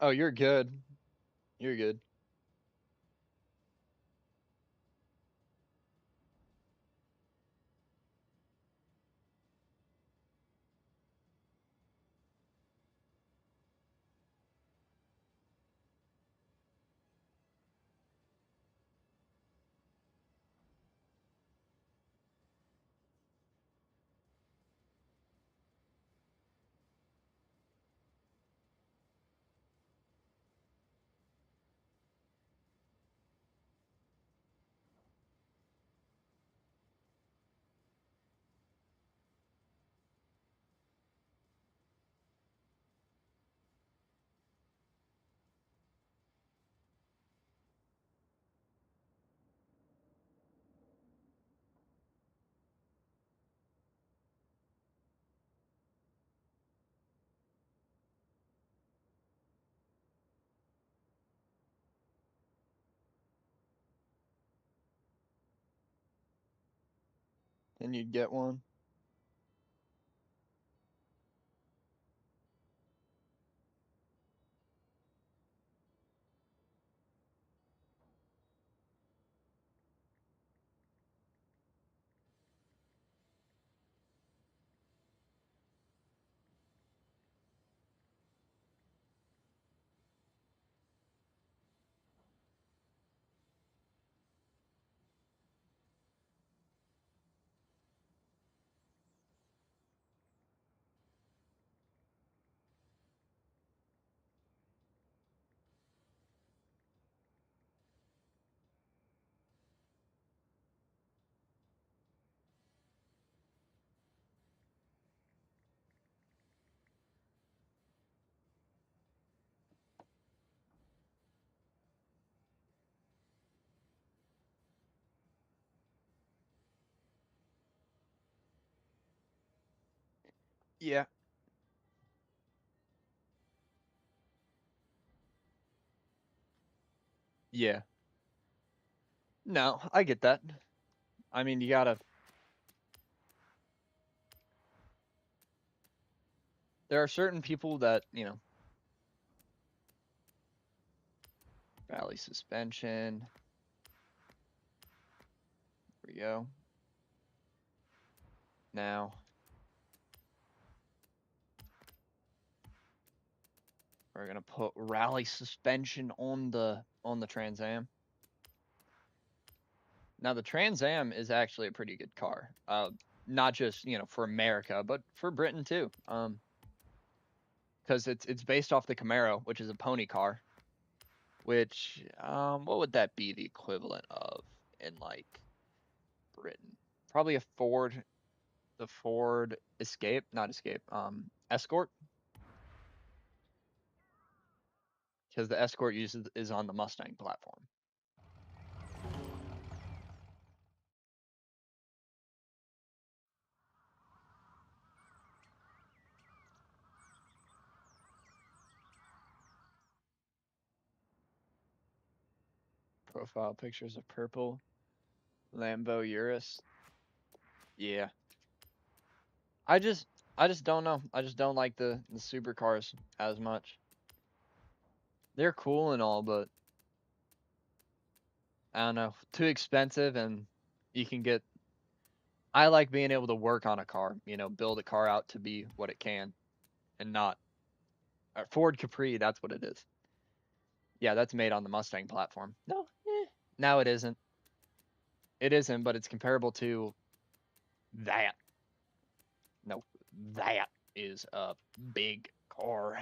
Oh, you're good. You're good. And you'd get one. Yeah. Yeah. No, I get that. I mean, you gotta. There are certain people that, rally suspension. There we go. Now, we're gonna put rally suspension on the Trans Am. Now the Trans Am is actually a pretty good car. Not just for America, but for Britain too. Because it's based off the Camaro, which is a pony car. Which what would that be the equivalent of in like Britain? Probably a Ford, the Ford Escape, not Escape, Escort, because the Escort is on the Mustang platform. Profile pictures of purple Lambo Urus. Yeah. I just I just don't know. I just don't like the supercars as much. They're cool and all, but I don't know, too expensive, and you can get. I like being able to work on a car, build a car out to be what it can, and not Ford Capri. That's what it is. Yeah, that's made on the Mustang platform. No, now it isn't. It isn't, but it's comparable to that. No, that is a big car.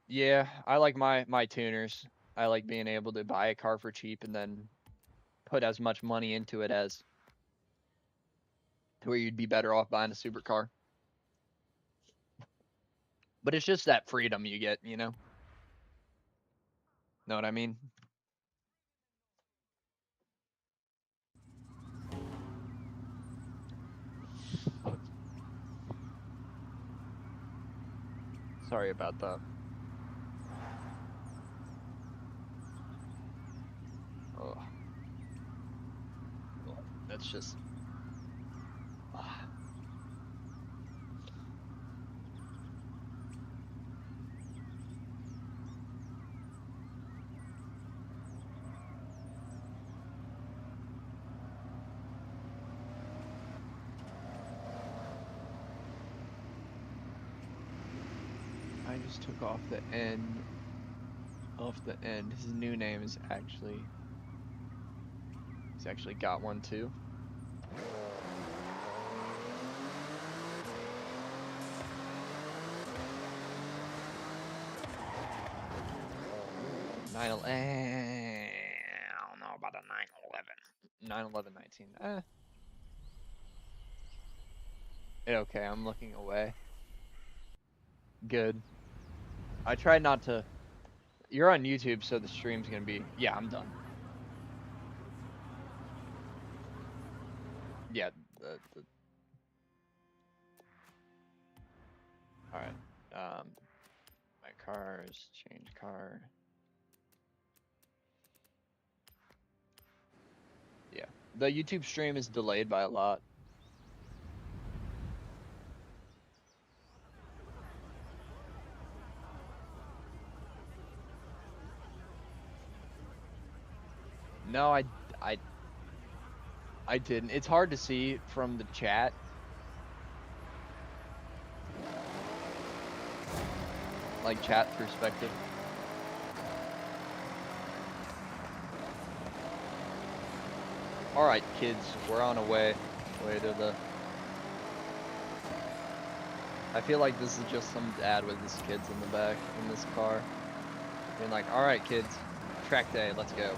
Yeah, I like my tuners. I like being able to buy a car for cheap and then put as much money into it as to where you'd be better off buying a supercar. But it's just that freedom you get, you know? Know what I mean? Sorry about that. Oh, that's just. I just took off the N off the end. His new name is actually. He's actually got one too. 911. I don't know about a 911. 91119. Okay, I'm looking away. Good. I tried not to. You're on YouTube, so the stream's gonna be. Yeah, I'm done. Yeah. The. All right. My cars. Change car. Yeah. The YouTube stream is delayed by a lot. No, I, I didn't. It's hard to see from the chat. Like chat perspective. All right, kids, we're on our way to the. I feel like this is just some dad with his kids in the back in this car, being like, "All right, kids, track day, let's go."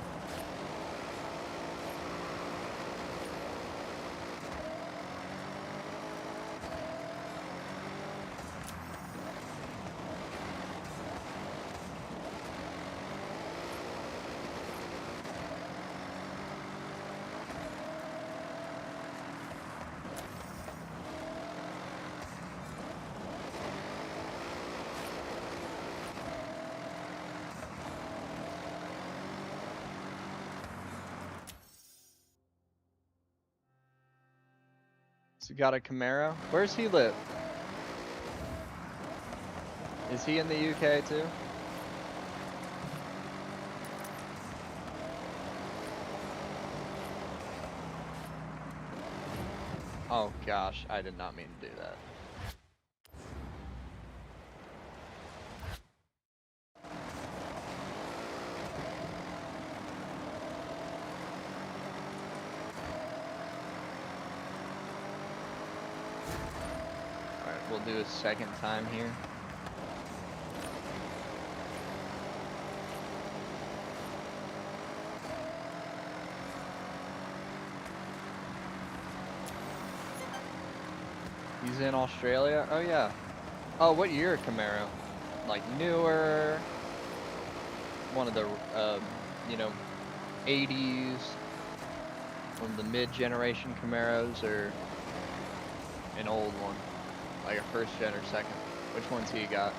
So got a Camaro. Where's he live? Is he in the UK too? Oh gosh, I did not mean to do that. Alright, we'll do a second time here. He's in Australia? Oh yeah. Oh, what year Camaro? Like newer? One of the, you know, 80s? One of the mid-generation Camaros, or an old one? Like a first gen or second? Which one's he got?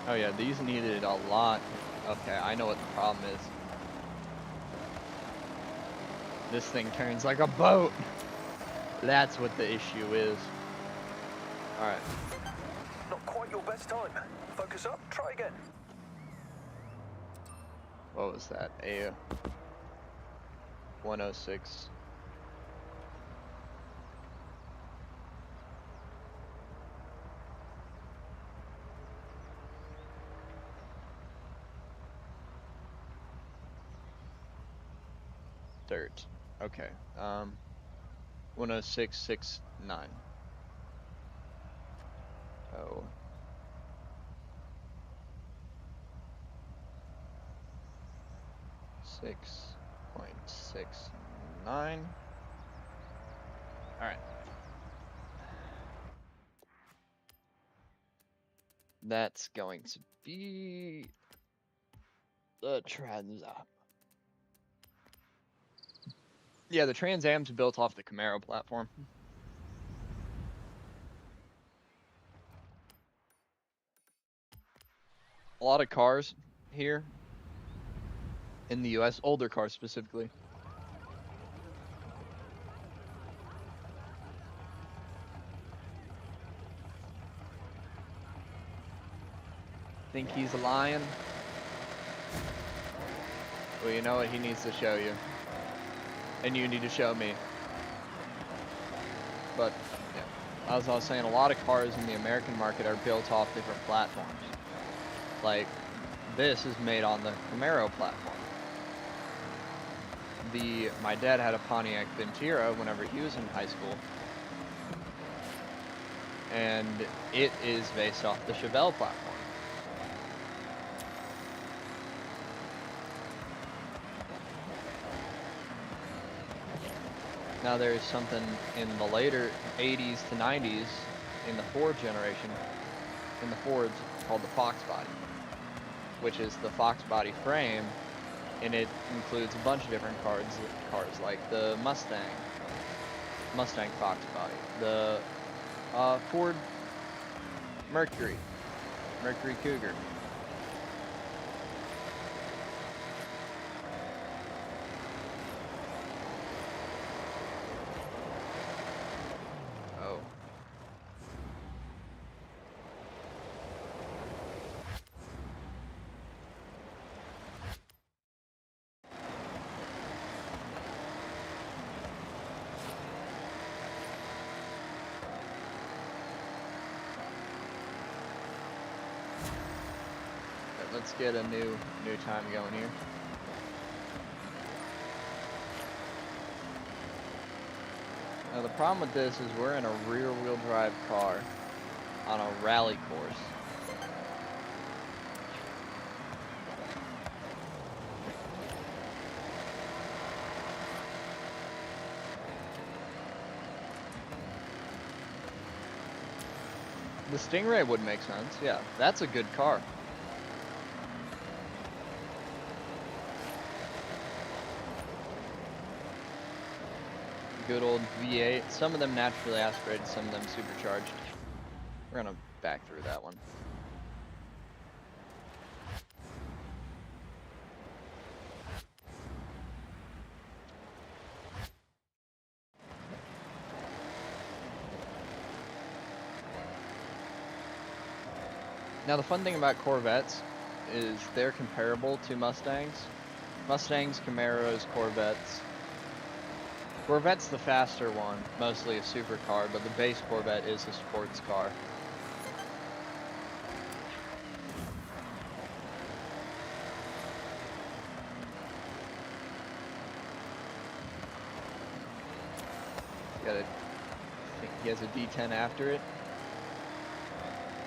Oh yeah, these needed a lot. Okay, I know what the problem is. This thing turns like a boat. That's what the issue is. Alright. Not quite your best time. Focus up, try again. What was that? A 106. Dirt. Okay. 10669. Oh. 6.69. All right. That's going to be the Trans Am. Yeah, the Trans Am's built off the Camaro platform. A lot of cars here in the US, older cars specifically, think he's lying. Well, you know what? He needs to show you. And you need to show me. But, yeah. As I was saying, a lot of cars in the American market are built off different platforms. Like, this is made on the Camaro platform. My dad had a Pontiac Ventura whenever he was in high school. And it is based off the Chevelle platform. Now there's something in the later 80s to 90s in the Ford generation, in the Fords, called the Fox Body, which is the Fox Body frame, and it includes a bunch of different cars like the Mustang Fox Body, the Ford Mercury Cougar. Oh. Let's get a new time going here. Now the problem with this is we're in a rear-wheel drive car on a rally course. The Stingray would make sense, yeah. That's a good car. Good old V8. Some of them naturally aspirated, some of them supercharged. We're gonna back through that one. Now the fun thing about Corvettes is they're comparable to Mustangs. Mustangs, Camaros, Corvettes. Corvette's the faster one, mostly a supercar, but the base Corvette is a sports car. I think he has a D10 after it.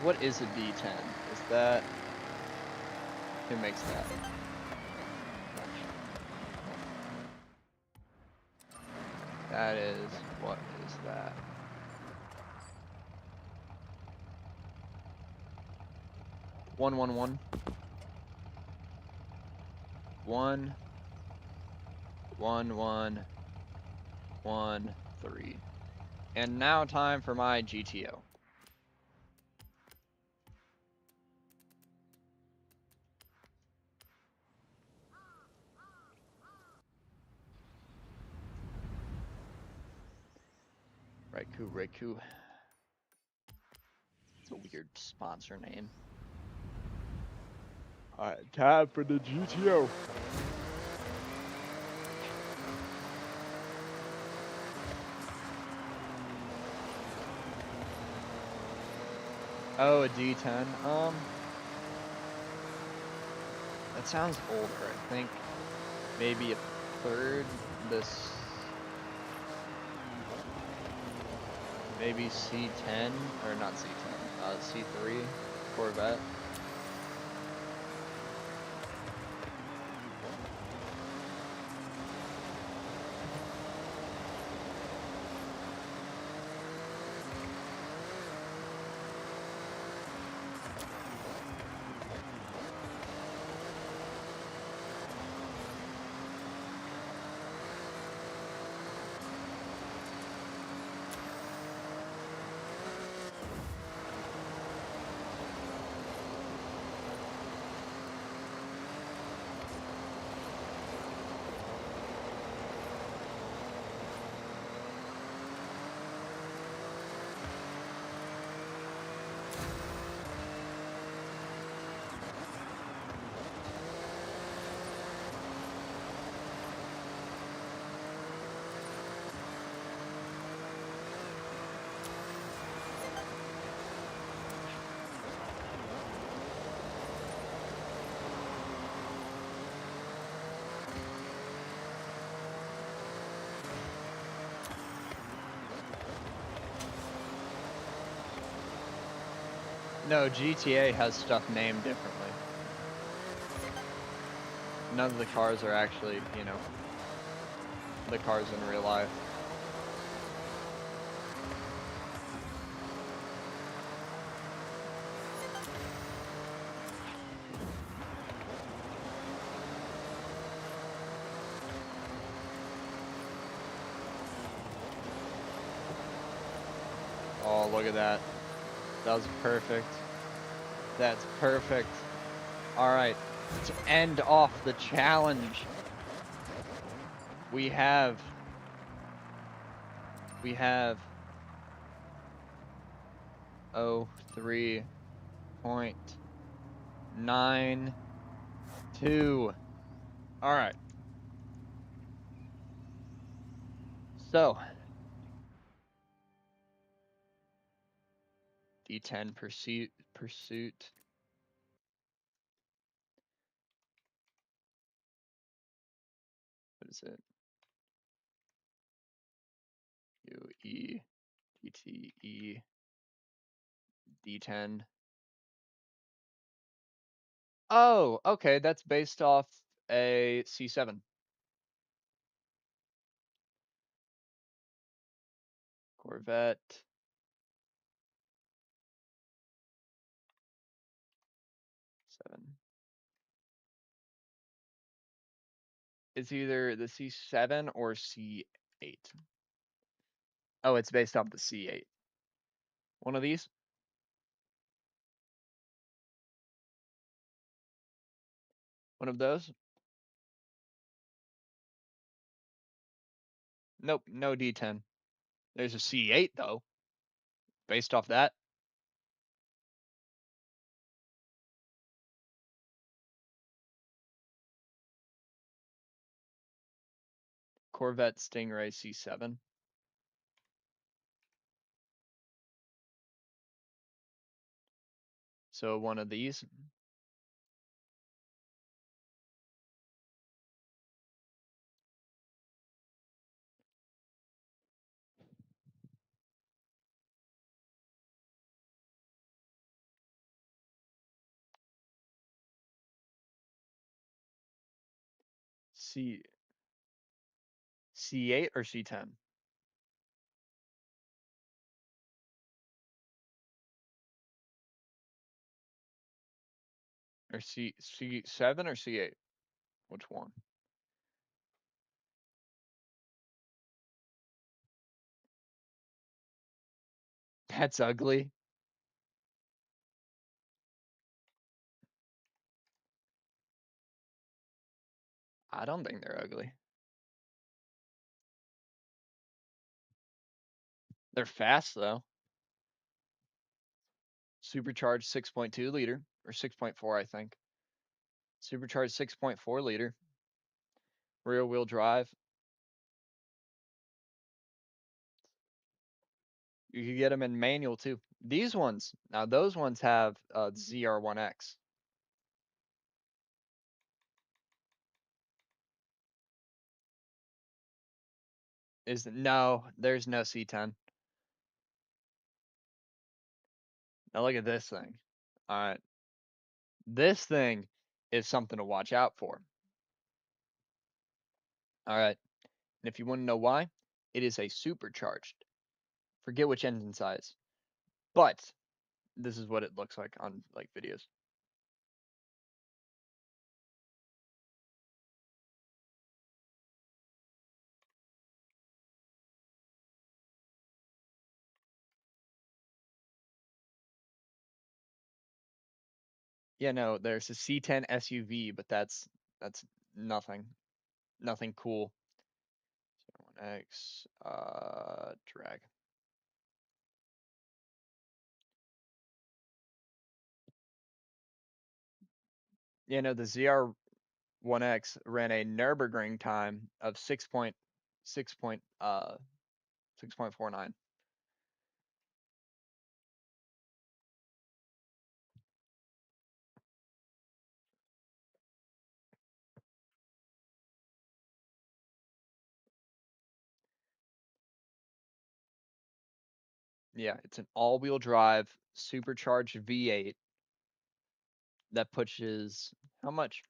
What is a D10? Is that... Who makes that? That is... What is that? One. 1, 1, 1, 3. And now time for my GTO. Reku. It's a weird sponsor name. Alright, time for the GTO. Oh, a D10. That sounds older. I think maybe a third. Maybe C10 or not C10. C3 Corvette. No, GTA has stuff named differently. None of the cars are actually, you know, the cars in real life. Oh, look at that. That was perfect. That's perfect. Alright, to end off the challenge, we have 03.92. Alright. So D10 pursuit. What is it? UE DTE D10. Oh, okay, that's based off a C7. Corvette. 7. It's either the C7 or C8. Oh, it's based off the C8. One of these? One of those? Nope, no D10. There's a C8 though. Based off that. Corvette Stingray C7. So one of these. C8 or C10? Or C7 or C8? Which one? That's ugly. I don't think they're ugly. They're fast though. Supercharged 6.2 liter or 6.4, I think. Supercharged 6.4 liter. Rear wheel drive. You could get them in manual too. These ones, now those ones have ZR1X. No, there's no C10. Now look at this thing. All right, this thing is something to watch out for. All right, and if you want to know why, it is a supercharged. Forget which engine size, but this is what it looks like on like videos. Yeah, no, there's a C10 SUV, but that's nothing, nothing cool. 1X, drag. Yeah, no, the ZR1X ran a Nürburgring time of 6.49. Yeah, it's an all-wheel drive supercharged V8 that pushes how much?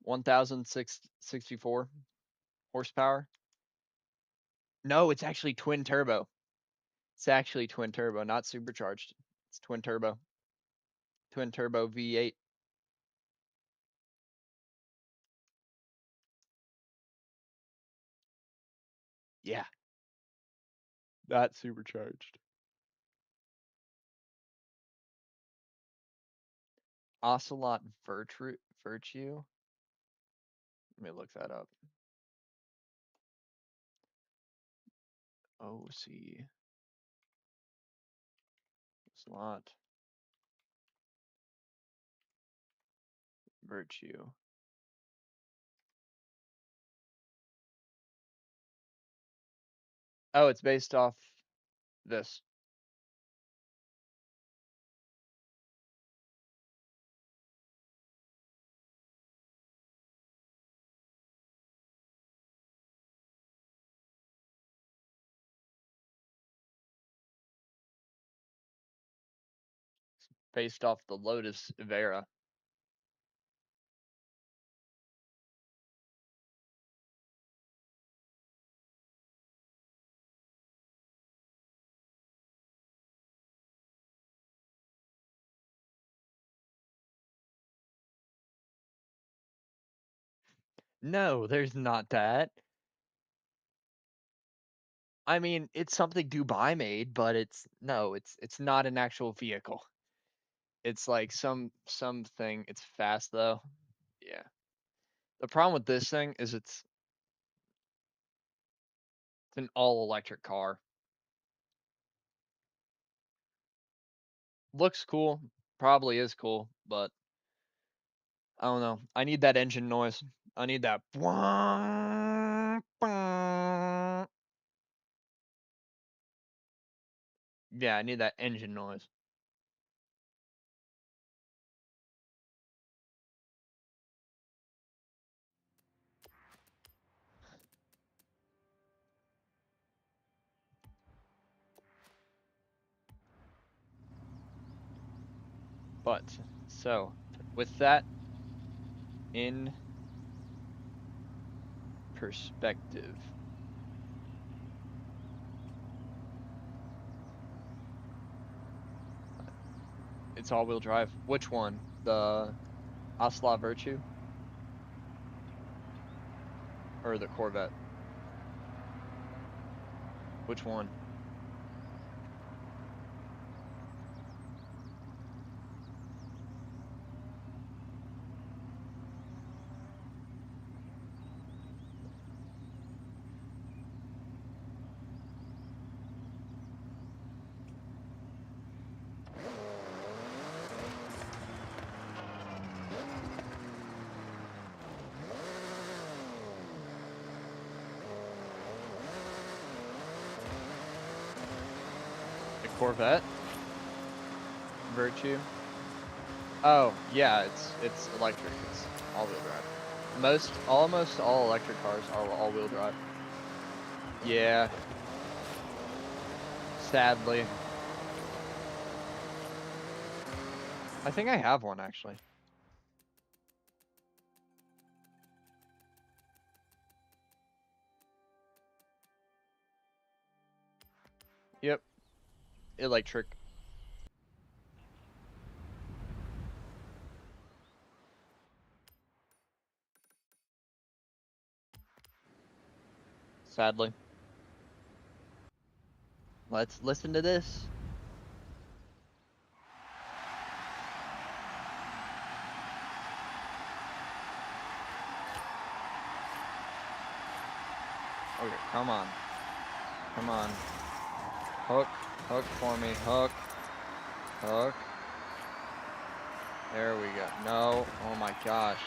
1,664 horsepower. No, it's actually twin turbo. It's actually twin turbo, not supercharged. It's twin turbo. Twin turbo V8. Yeah, not supercharged. Ocelot Virtue. Let me look that up. OC Ocelot Virtue. Oh, it's based off this. Based off the Lotus Vera. No, there's not that. I mean, it's something Dubai made, but it's not an actual vehicle. It's like something. It's fast though. Yeah. The problem with this thing is it's an all electric car. Looks cool, probably is cool, but I don't know. I need that engine noise. I need that. Yeah, I need that engine noise. But so with that in perspective, it's all-wheel drive. Which one? The Ocelot Virtue or the Corvette? Which one? Corvette? Virtue? Oh, yeah, it's electric. It's all-wheel drive. Almost all electric cars are all-wheel drive. Yeah. Sadly. I think I have one, actually. Yep. Electric. Sadly. Let's listen to this. Okay, come on. Come on. Hook. Hook for me. Hook. Hook. There we go. No. Oh my gosh.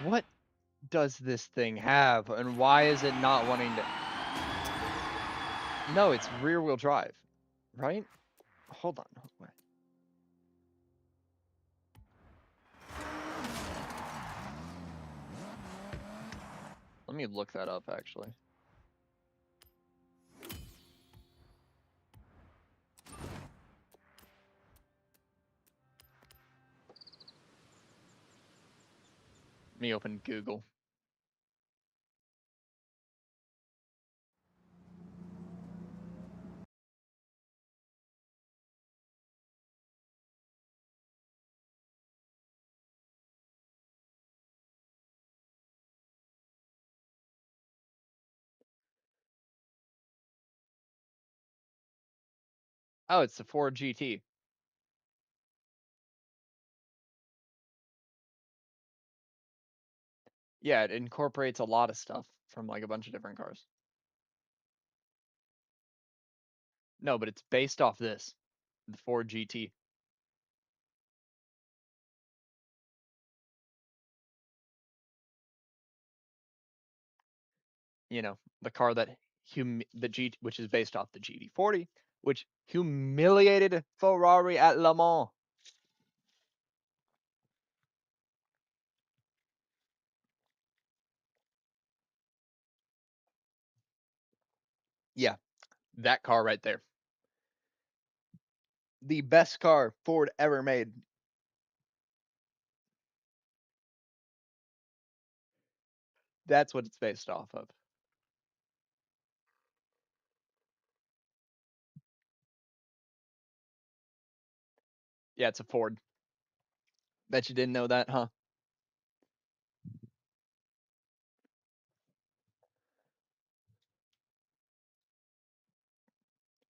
What does this thing have, and why is it not wanting to? No, it's rear wheel drive, right? Hold on. Wait. Let me look that up, actually. Let me open Google. Oh, it's the Ford GT. Yeah, it incorporates a lot of stuff from like a bunch of different cars. No, but it's based off this, the Ford GT. You know, the car that which is based off the GT40, which humiliated Ferrari at Le Mans. Yeah, that car right there. The best car Ford ever made. That's what it's based off of. Yeah, it's a Ford. Bet you didn't know that, huh?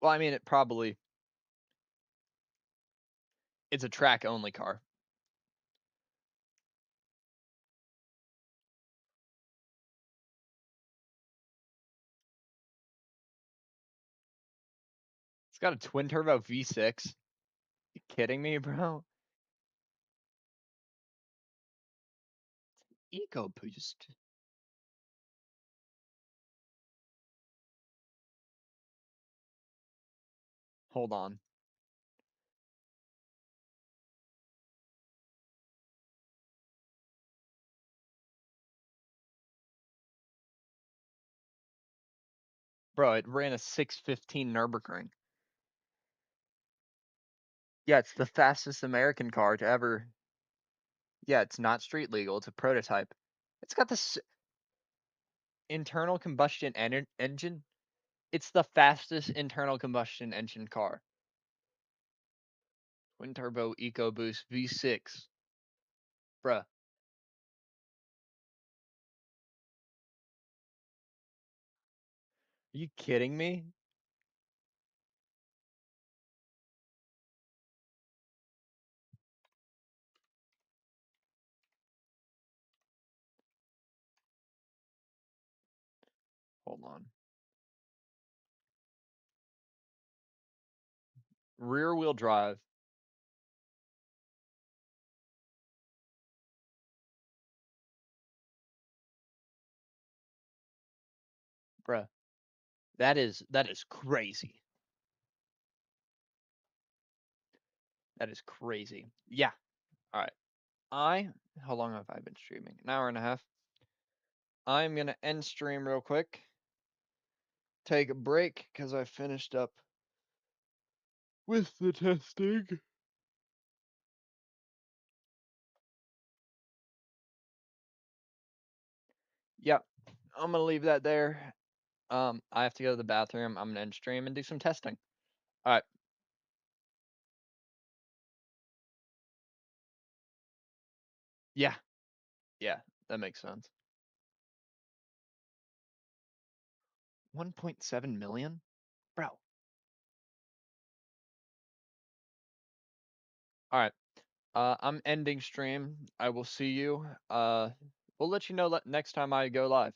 Well, I mean, it's a track only car. It's got a twin turbo V6. You kidding me, bro? EcoBoost. Hold on. Bro, it ran a 615 Nürburgring. Yeah, it's the fastest American car to ever. Yeah, it's not street legal. It's a prototype. It's got this internal combustion engine. It's the fastest internal combustion engine car. Twin turbo EcoBoost V6. Bruh. Are you kidding me? Hold on. Rear wheel drive. bruh. That is crazy. That is crazy. Yeah. All right. How long have I been streaming? An hour and a half. I'm gonna end stream real quick. Take a break because I finished up with the testing. Yep. I'm gonna leave that there. I have to go to the bathroom. I'm gonna end stream and do some testing. All right. Yeah. Yeah. That makes sense. 1.7 million, bro. All right. I'm ending stream. I will see you. We'll let you know next time I go live.